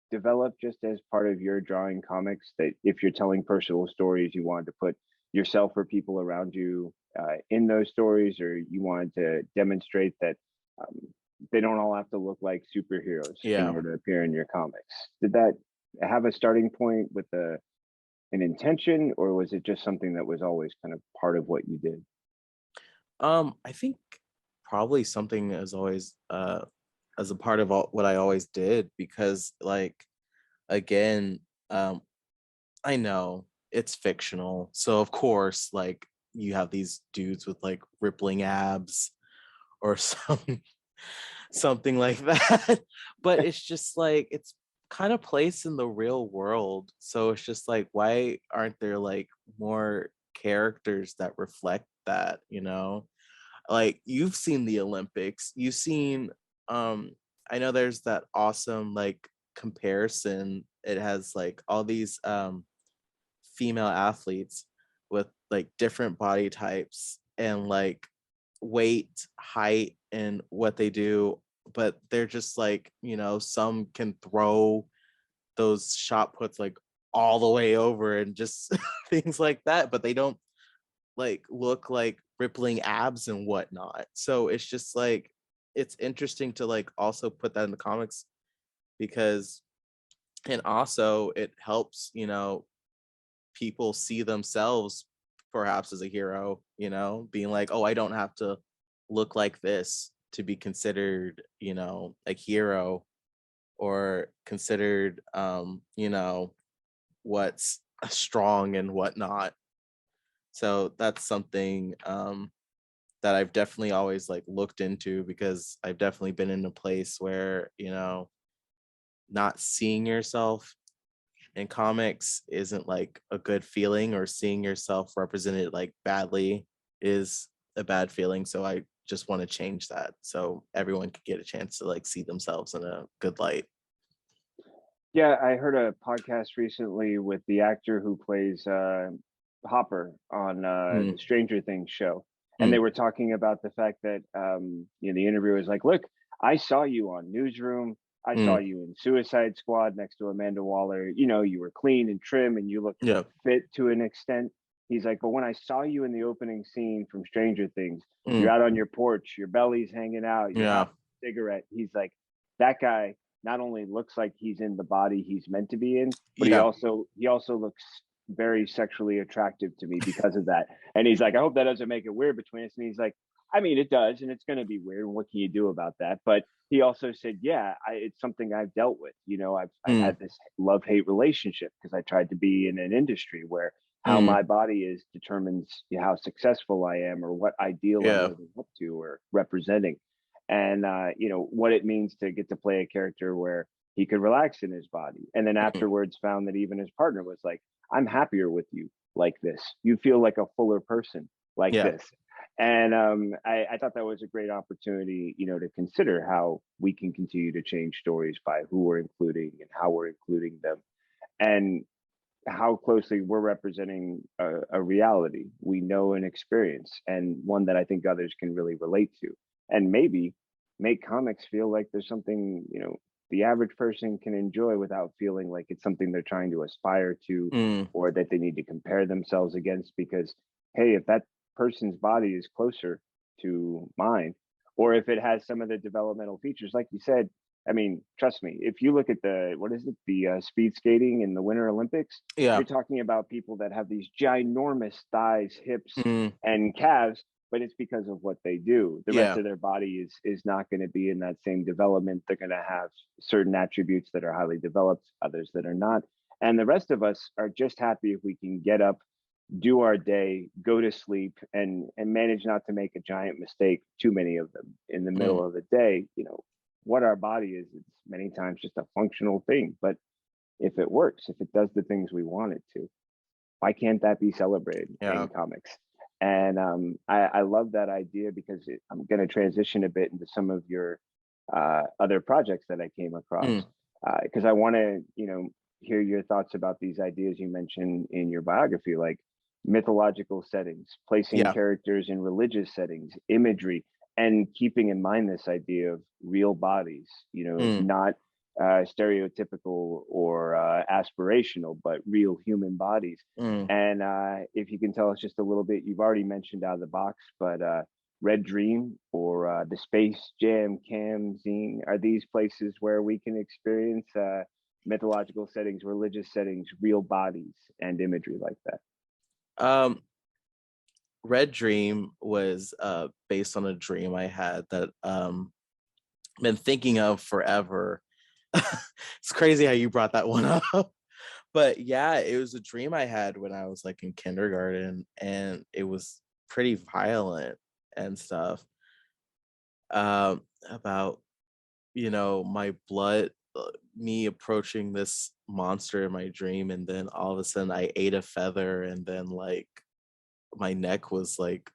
develop just as part of your drawing comics that if you're telling personal stories, you wanted to put yourself or people around you in those stories, or you wanted to demonstrate that um, they don't all have to look like superheroes in Yeah. order to appear in your comics? Did that have a starting point with an intention, or was it just something that was always kind of part of what you did? I think probably something as always as a part of what I always did, because like again, um I know it's fictional. So of course like you have these dudes with like rippling abs or something like that. But it's just like it's kind of placed in the real world. So it's just like, why aren't there like more characters that reflect that, Like you've seen the Olympics, you've seen I know there's that awesome like comparison. It has like all these female athletes with like different body types and like weight, height, and what they do, but they're just like, some can throw those shot puts like all the way over and just things like that, but they don't like look like rippling abs and whatnot. So it's just like it's interesting to like also put that in the comics, because and also it helps, people see themselves perhaps as a hero, being like, oh, I don't have to look like this to be considered, a hero, or considered what's strong and whatnot. So that's something that I've definitely always like looked into, because I've definitely been in a place where, not seeing yourself in comics isn't like a good feeling, or seeing yourself represented like badly is a bad feeling. So I just want to change that so everyone could get a chance to like see themselves in a good light. Yeah, I heard a podcast recently with the actor who plays Hopper on Mm, Stranger Things show, and they mm, were talking about the fact that the interviewer was like, "Look, I saw you on Newsroom. I saw mm, you in Suicide Squad next to Amanda Waller. You were clean and trim, and you looked yeah. fit to an extent." He's like, "But when I saw you in the opening scene from Stranger Things, you're Mm, out on your porch, your belly's hanging out, you're yeah. out cigarette." He's like, that guy not only looks like he's in the body he's meant to be in, but Yeah. he also looks very sexually attractive to me because of that. And he's like, I hope that doesn't make it weird between us. And he's like, I mean, it does, and it's going to be weird. And what can you do about that? But he also said, yeah, it's something I've dealt with. You know, I've Mm, had this love hate relationship because I tried to be in an industry where how mm, my body is determines how successful I am or what ideal I'm yeah. living up to or representing. And you know what it means to get to play a character where he could relax in his body, and then Mm, afterwards found that even his partner was like, I'm happier with you like this. You feel like a fuller person like yeah. this. And I thought that was a great opportunity, you know, to consider how we can continue to change stories by who we're including and how we're including them, and how closely we're representing a reality we know and experience, and one that I think others can really relate to, and maybe make comics feel like there's something, you know, the average person can enjoy without feeling like it's something they're trying to aspire to Mm, or that they need to compare themselves against. Because hey, if that person's body is closer to mine, or if it has some of the developmental features like you said, I mean, trust me, if you look at the, what is it, the speed skating in the Winter Olympics, yeah. you're talking about people that have these ginormous thighs, hips, Mm, and calves, but it's because of what they do. The rest yeah. of their body is not going to be in that same development. They're going to have certain attributes that are highly developed, others that are not. And the rest of us are just happy if we can get up, do our day, go to sleep, and manage not to make a giant mistake, too many of them in the Mm, middle of the day. You know, what our body is, it's many times just a functional thing. But if it works, if it does the things we want it to, why can't that be celebrated yeah. in comics? And I love that idea because I'm going to transition a bit into some of your other projects that I came across, Mm, because I want to, you know, hear your thoughts about these ideas you mentioned in your biography, like mythological settings, placing yeah. characters in religious settings, imagery, and keeping in mind this idea of real bodies, you know, Mm, not stereotypical or aspirational, but real human bodies. mm. And if you can tell us just a little bit, you've already mentioned Out of the Box, but Red Dream or the Space Jam Cam Zine, are these places where we can experience mythological settings, religious settings, real bodies, and imagery like that? Um, Red Dream was based on a dream I had that been thinking of forever. It's crazy how you brought that one up. But yeah, it was a dream I had when I was like in kindergarten, and it was pretty violent and stuff. About, you know, my blood, me approaching this monster in my dream, and then all of a sudden I ate a feather, and then like my neck was like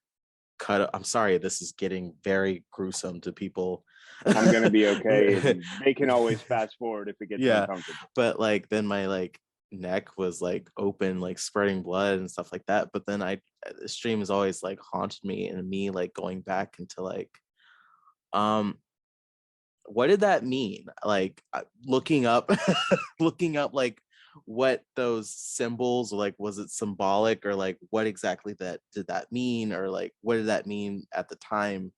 cut. I'm sorry, this is getting very gruesome to people. I'm gonna be okay, and they can always fast forward if it gets Yeah, uncomfortable. but like then my like neck was like open, like spreading blood and stuff like that. But then I this dream has always like haunted me, and me like going back into like um what did that mean? Like looking up looking up like what those symbols, like was it symbolic, or like what exactly that did that mean, or like what did that mean at the time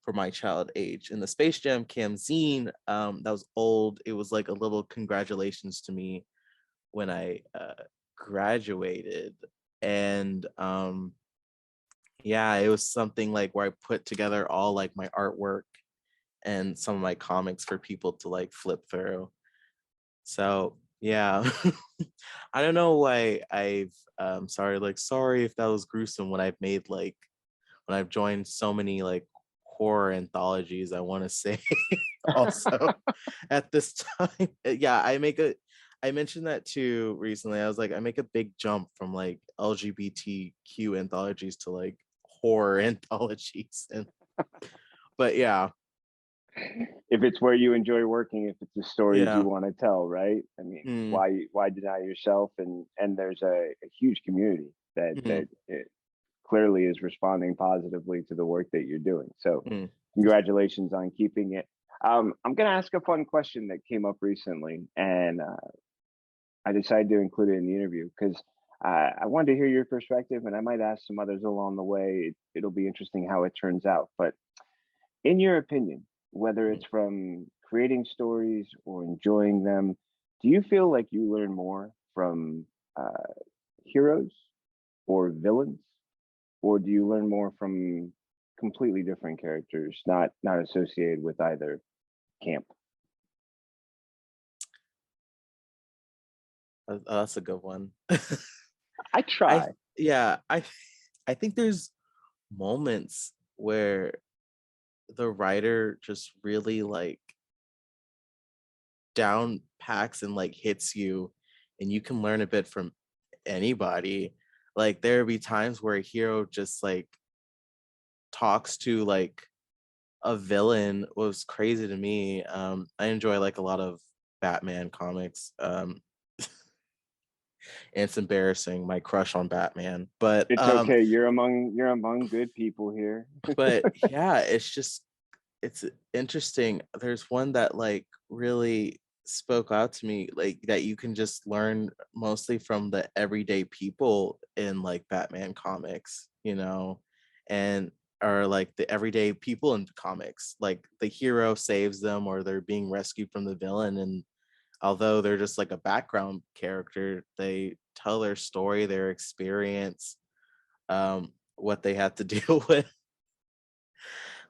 for my child age. In the Space Jam Cam zine, that was old, it was like a little congratulations to me when I graduated. And yeah, it was something like where I put together all like my artwork and some of my comics for people to like flip through. So yeah, I don't know why I've sorry if that was gruesome when I've made like when I've joined so many like horror anthologies. I want to say also at this time, yeah, I mentioned that too recently. I was like, I make a big jump from like LGBTQ anthologies to like horror anthologies, and but yeah, If it's where you enjoy working, if it's the stories you yeah. want to tell, right? I mean, Mm, why deny yourself? And there's a huge community that mm, it clearly is responding positively to the work that you're doing. So mm, congratulations on keeping it. I'm going to ask a fun question that came up recently, and I decided to include it in the interview because I wanted to hear your perspective, and I might ask some others along the way. It'll be interesting how it turns out. But in your opinion, whether mm, it's from creating stories or enjoying them, do you feel like you learn more from heroes or villains, or do you learn more from completely different characters, not associated with either camp? That's a good one. I I try. yeah, I think there's moments where the writer just really like down packs and like hits you, and you can learn a bit from anybody. Like there'll be times where a hero just like talks to like a villain was crazy to me. I enjoy like a lot of Batman comics. And it's embarrassing, my crush on Batman. It's okay. You're among good people here. But yeah, it's interesting. There's one that like really spoke out to me, like that you can just learn mostly from the everyday people in like Batman comics, and are like the everyday people in comics. Like the hero saves them or they're being rescued from the villain, and although they're just like a background character, they tell their story, their experience, what they had to deal with.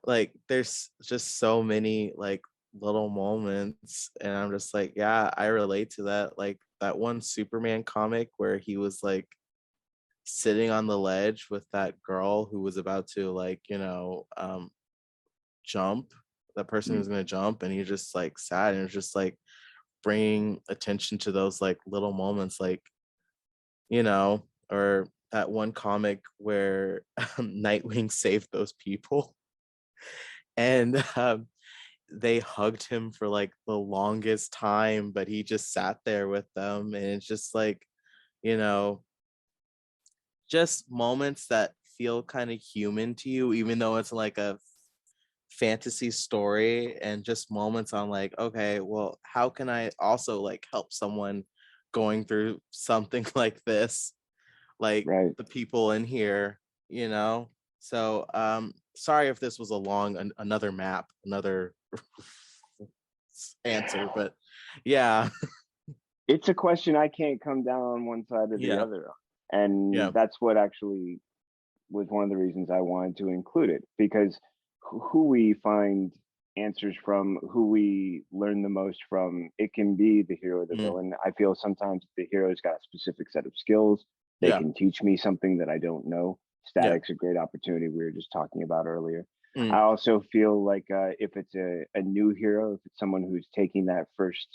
Like there's just so many like little moments, and I'm just like, yeah, I relate to that. Like that one Superman comic where he was like sitting on the ledge with that girl who was about to like, jump, that person who Mm. was going to jump, and he just like sat, and it was just like bringing attention to those like little moments, like, or that one comic where Nightwing saved those people, and they hugged him for like the longest time, but he just sat there with them. And it's just like, you know, just moments that feel kind of human to you, even though it's like a fantasy story, and just moments on like, okay, well, how can I also like help someone going through something like this, like Right. the people in here, you know? So sorry if this was a long another map, another answer, but yeah. It's a question I can't come down on one side or the Yeah, other on. yeah. And that's what actually was one of the reasons I wanted to include it, because who we find answers from, who we learn the most from, it can be the hero or the Mm, villain. I feel sometimes the hero's got a specific set of skills. They yeah, can teach me something that I don't know. yeah. Static's a great opportunity we were just talking about earlier. I Mm, also feel like if it's a new hero, if it's someone who's taking that first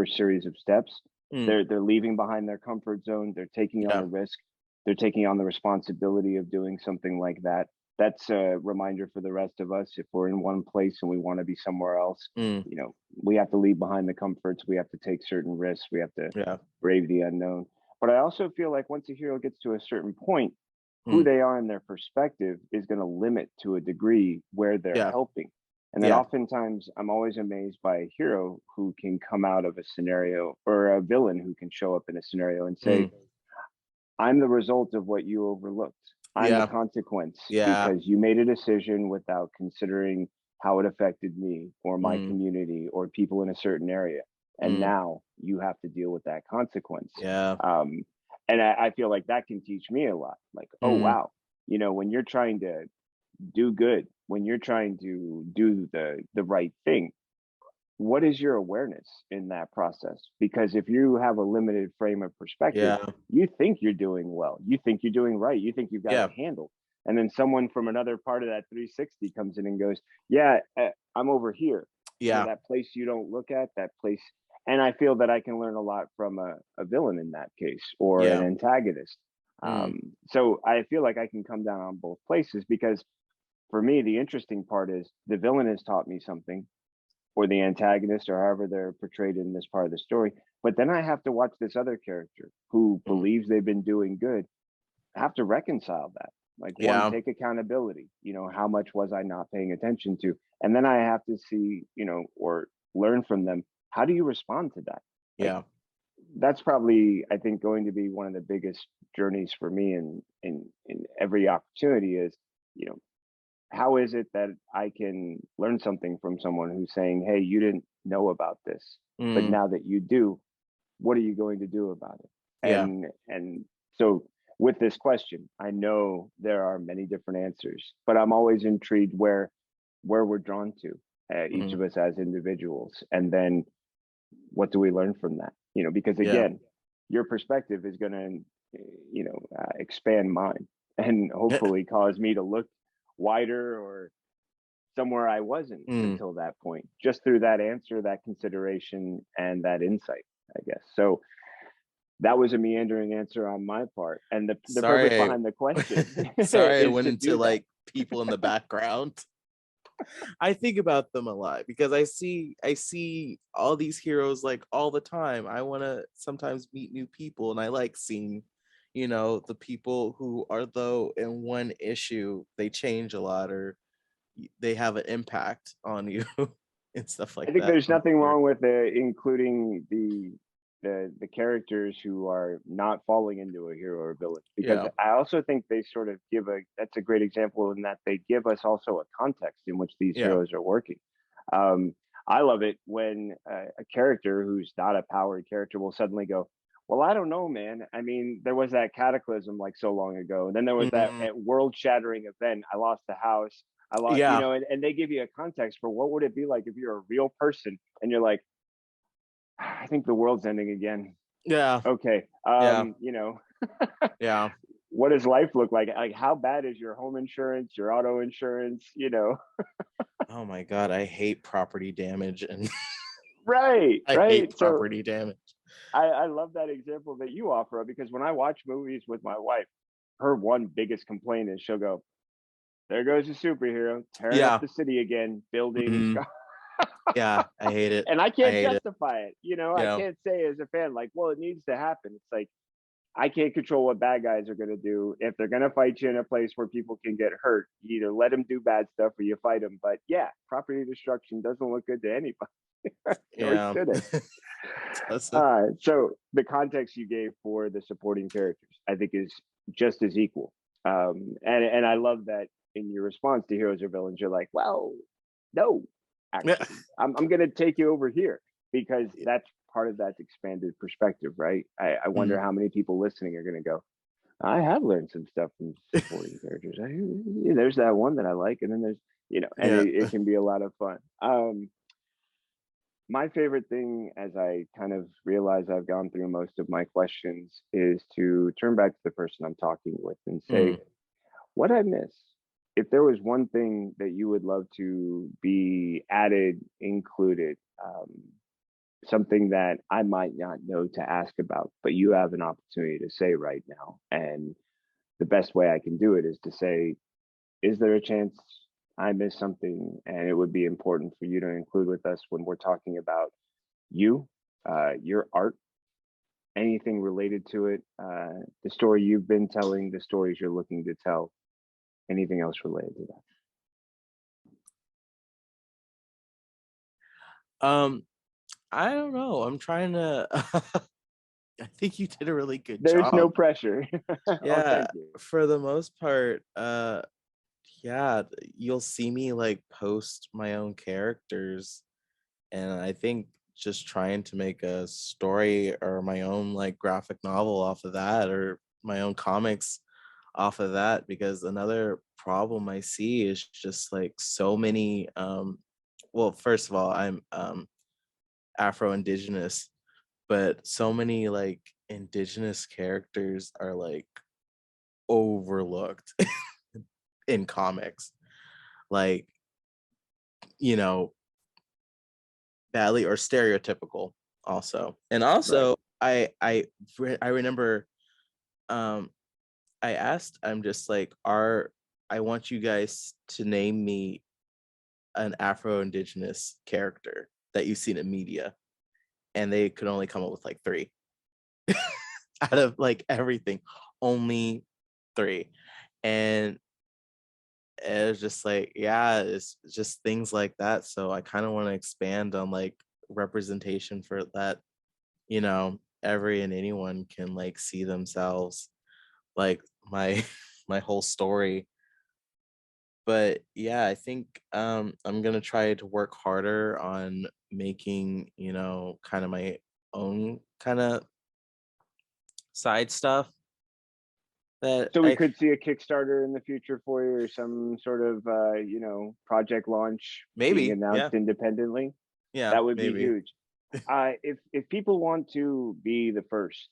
series of steps, mm, they're leaving behind their comfort zone. They're taking on yeah, a risk. They're taking on the responsibility of doing something like that. That's a reminder for the rest of us. If we're in one place and we want to be somewhere else, mm, we have to leave behind the comforts. We have to take certain risks. We have to yeah, brave the unknown. But I also feel like once a hero gets to a certain point, who mm, they are in their perspective is going to limit to a degree where they're yeah, helping. And then yeah. oftentimes I'm always amazed by a hero who can come out of a scenario, or a villain who can show up in a scenario and say, Mm, I'm the result of what you overlooked. I'm the yeah, consequence yeah. because you made a decision without considering how it affected me or my Mm, community or people in a certain area. And mm, now you have to deal with that consequence. yeah. Um, and I feel like that can teach me a lot. Like, oh, Mm, wow, when you're trying to do good, when you're trying to do the right thing, what is your awareness in that process? Because if you have a limited frame of perspective, yeah, you think you're doing well, you think you're doing right, you think you've got it yeah, handled. And then someone from another part of that 360 comes in and goes, yeah, I'm over here, yeah, that place you don't look at, that place. And I feel that I can learn a lot from a villain in that case, or an yeah. antagonist. Mm, So I feel like I can come down on both places, because for me, the interesting part is the villain has taught me something, or the antagonist, or however they're portrayed in this part of the story. But then I have to watch this other character who mm, believes they've been doing good. I have to reconcile that. Like, one, yeah, take accountability. How much was I not paying attention to? And then I have to see, or learn from them. How do you respond to that? Like, yeah. that's probably, I think, going to be one of the biggest journeys for me in every opportunity is, you know, how is it that I can learn something from someone who's saying, hey, you didn't know about this, but Mm, now that you do, what are you going to do about it? yeah. And so with this question, I know there are many different answers, but I'm always intrigued where we're drawn to, each Mhm. of us as individuals, and then what do we learn from that? Because Yeah. again, your perspective is going to, expand mine and hopefully cause me to look wider or somewhere I wasn't Mm, until that point, just through that answer, that consideration, and that insight, I guess. So that was a meandering answer on my part. And the purpose sorry, behind the question sorry, I is went to into do that. like people in the background. I think about them a lot because I see all these heroes like all the time. I want to sometimes meet new people, and I like seeing, the people who are though in one issue they change a lot or they have an impact on you and stuff I like think that. there's nothing wrong with including the characters who are not falling into a hero or villain, because Yeah. I also think they sort of give that's a great example in that they give us also a context in which these Yeah. heroes are working. Um, I love it when a character who's not a powered character will suddenly go, well, I don't know, man. I mean, there was that cataclysm like so long ago, and then there was that Mm, world-shattering event. I lost the house. I lost, yeah. and they give you a context for what would it be like if you're a real person and you're like, I think the world's ending again. Yeah. Okay. Yeah. Yeah. What does life look like? Like, how bad is your home insurance, your auto insurance? Oh my God, I hate property damage and Right, I hate right. So property damage. I love that example that you offer, because when I watch movies with my wife, her one biggest complaint is she'll go, there goes a superhero tearing up Yeah. the city again, building. Mhm. Yeah, I hate it. And I I can't hate it. justify it. I Yeah. can't say as a fan, like, well, it needs to happen. It's like, I can't control what bad guys are going to do. If they're going to fight you in a place where people can get hurt, you either let them do bad stuff or you fight them. But yeah, property destruction doesn't look good to anybody, nor Yeah. should it. That's it. So the context you gave for the supporting characters, I think, is just as equal. And I love that in your response to heroes or villains, you're like, well, no, Yeah. actually, I'm going to take you over here, because that's part of that expanded perspective, right? I wonder Mhm. how many people listening are going to go, I have learned some stuff from supporting characters. There's that one that I like, and then there's, and Yeah. it can be a lot of fun. My favorite thing, as I kind of realize I've gone through most of my questions, is to turn back to the person I'm talking with and say, Mm. what I miss. If there was one thing that you would love to be added, included, something that I might not know to ask about, but you have an opportunity to say right now. And the best way I can do it is to say, is there a chance I missed something and it would be important for you to include with us when we're talking about you, your art, anything related to it, the story you've been telling, the stories you're looking to tell, anything else related to that? Um, I don't know. I'm trying to I think you did a really good There's no job. pressure. Oh, Yeah, thank you. for the most part, yeah, you'll see me like post my own characters, and I think just trying to make a story or my own like graphic novel off of that or my own comics off of that, because another problem I see is just like so many well, first of all, I'm Afro Indigenous, but so many like Indigenous characters are like overlooked in comics. Like, you know, badly or stereotypical also. And Right. also I remember um I asked, I'm just like, I want you guys to name me an Afro Indigenous character that you've seen in media. And they could only come up with like three out of like everything, only three. And it was just like, yeah, it's just things like that. So I kind of want to expand on like representation for that, every and anyone can like see themselves, like my my whole story. But yeah, I think I'm gonna try to work harder on making, kind of my own kind of side stuff that So we I could see a Kickstarter in the future for you, or some sort of project launch being maybe, yeah, announced independently. yeah, That would be maybe. huge. If people want to be the first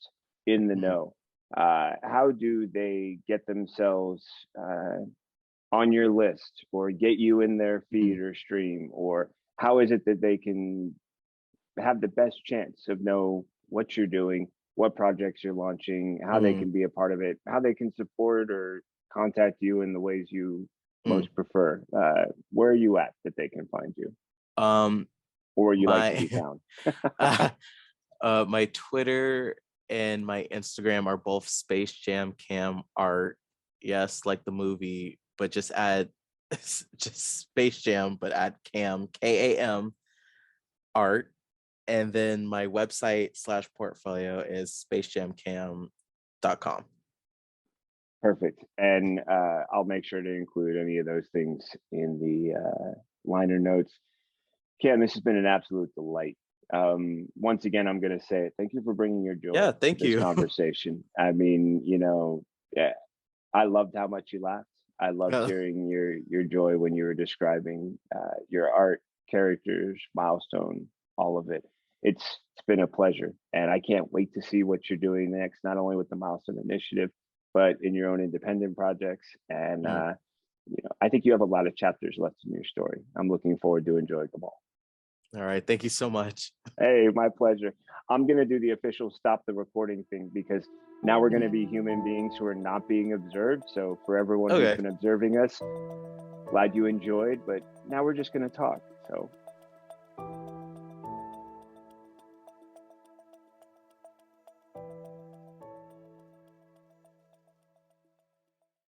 in the Mhm, know, how do they get themselves on your list, or get you in their mhm, feed or stream, or how is it that they can have the best chance of know what you're doing, what projects you're launching, how they mhm, can be a part of it, how they can support or contact you in the ways you mhm. most prefer? Where are you at that they can find you, Um, or you like to my be found? my Twitter and my Instagram are both Space Jam Cam Art. Yes, like the movie, but just add just Space Jam, but add Cam Kam Art. And then my website slash portfolio is spacejamcam.com. Perfect. And I'll make sure to include any of those things in the liner notes. Cam, this has been an absolute delight. Once again, I'm going to say it. Thank you for bringing your joy Yeah, to thank this you. conversation. I mean, yeah, I loved how much you laughed. I loved Uh, hearing your joy when you were describing your art, characters, milestone, all of it. It's been a pleasure, and I can't wait to see what you're doing next. Not only with the Milestone Initiative, but in your own independent projects. And mm. I think you have a lot of chapters left in your story. I'm looking forward to enjoying them all. All right, thank you so much. Hey, my pleasure. I'm going to do the official stop the recording thing, because now we're going to be human beings who are not being observed. So, for everyone who's Okay. been observing us, glad you enjoyed, but now we're just going to talk. So,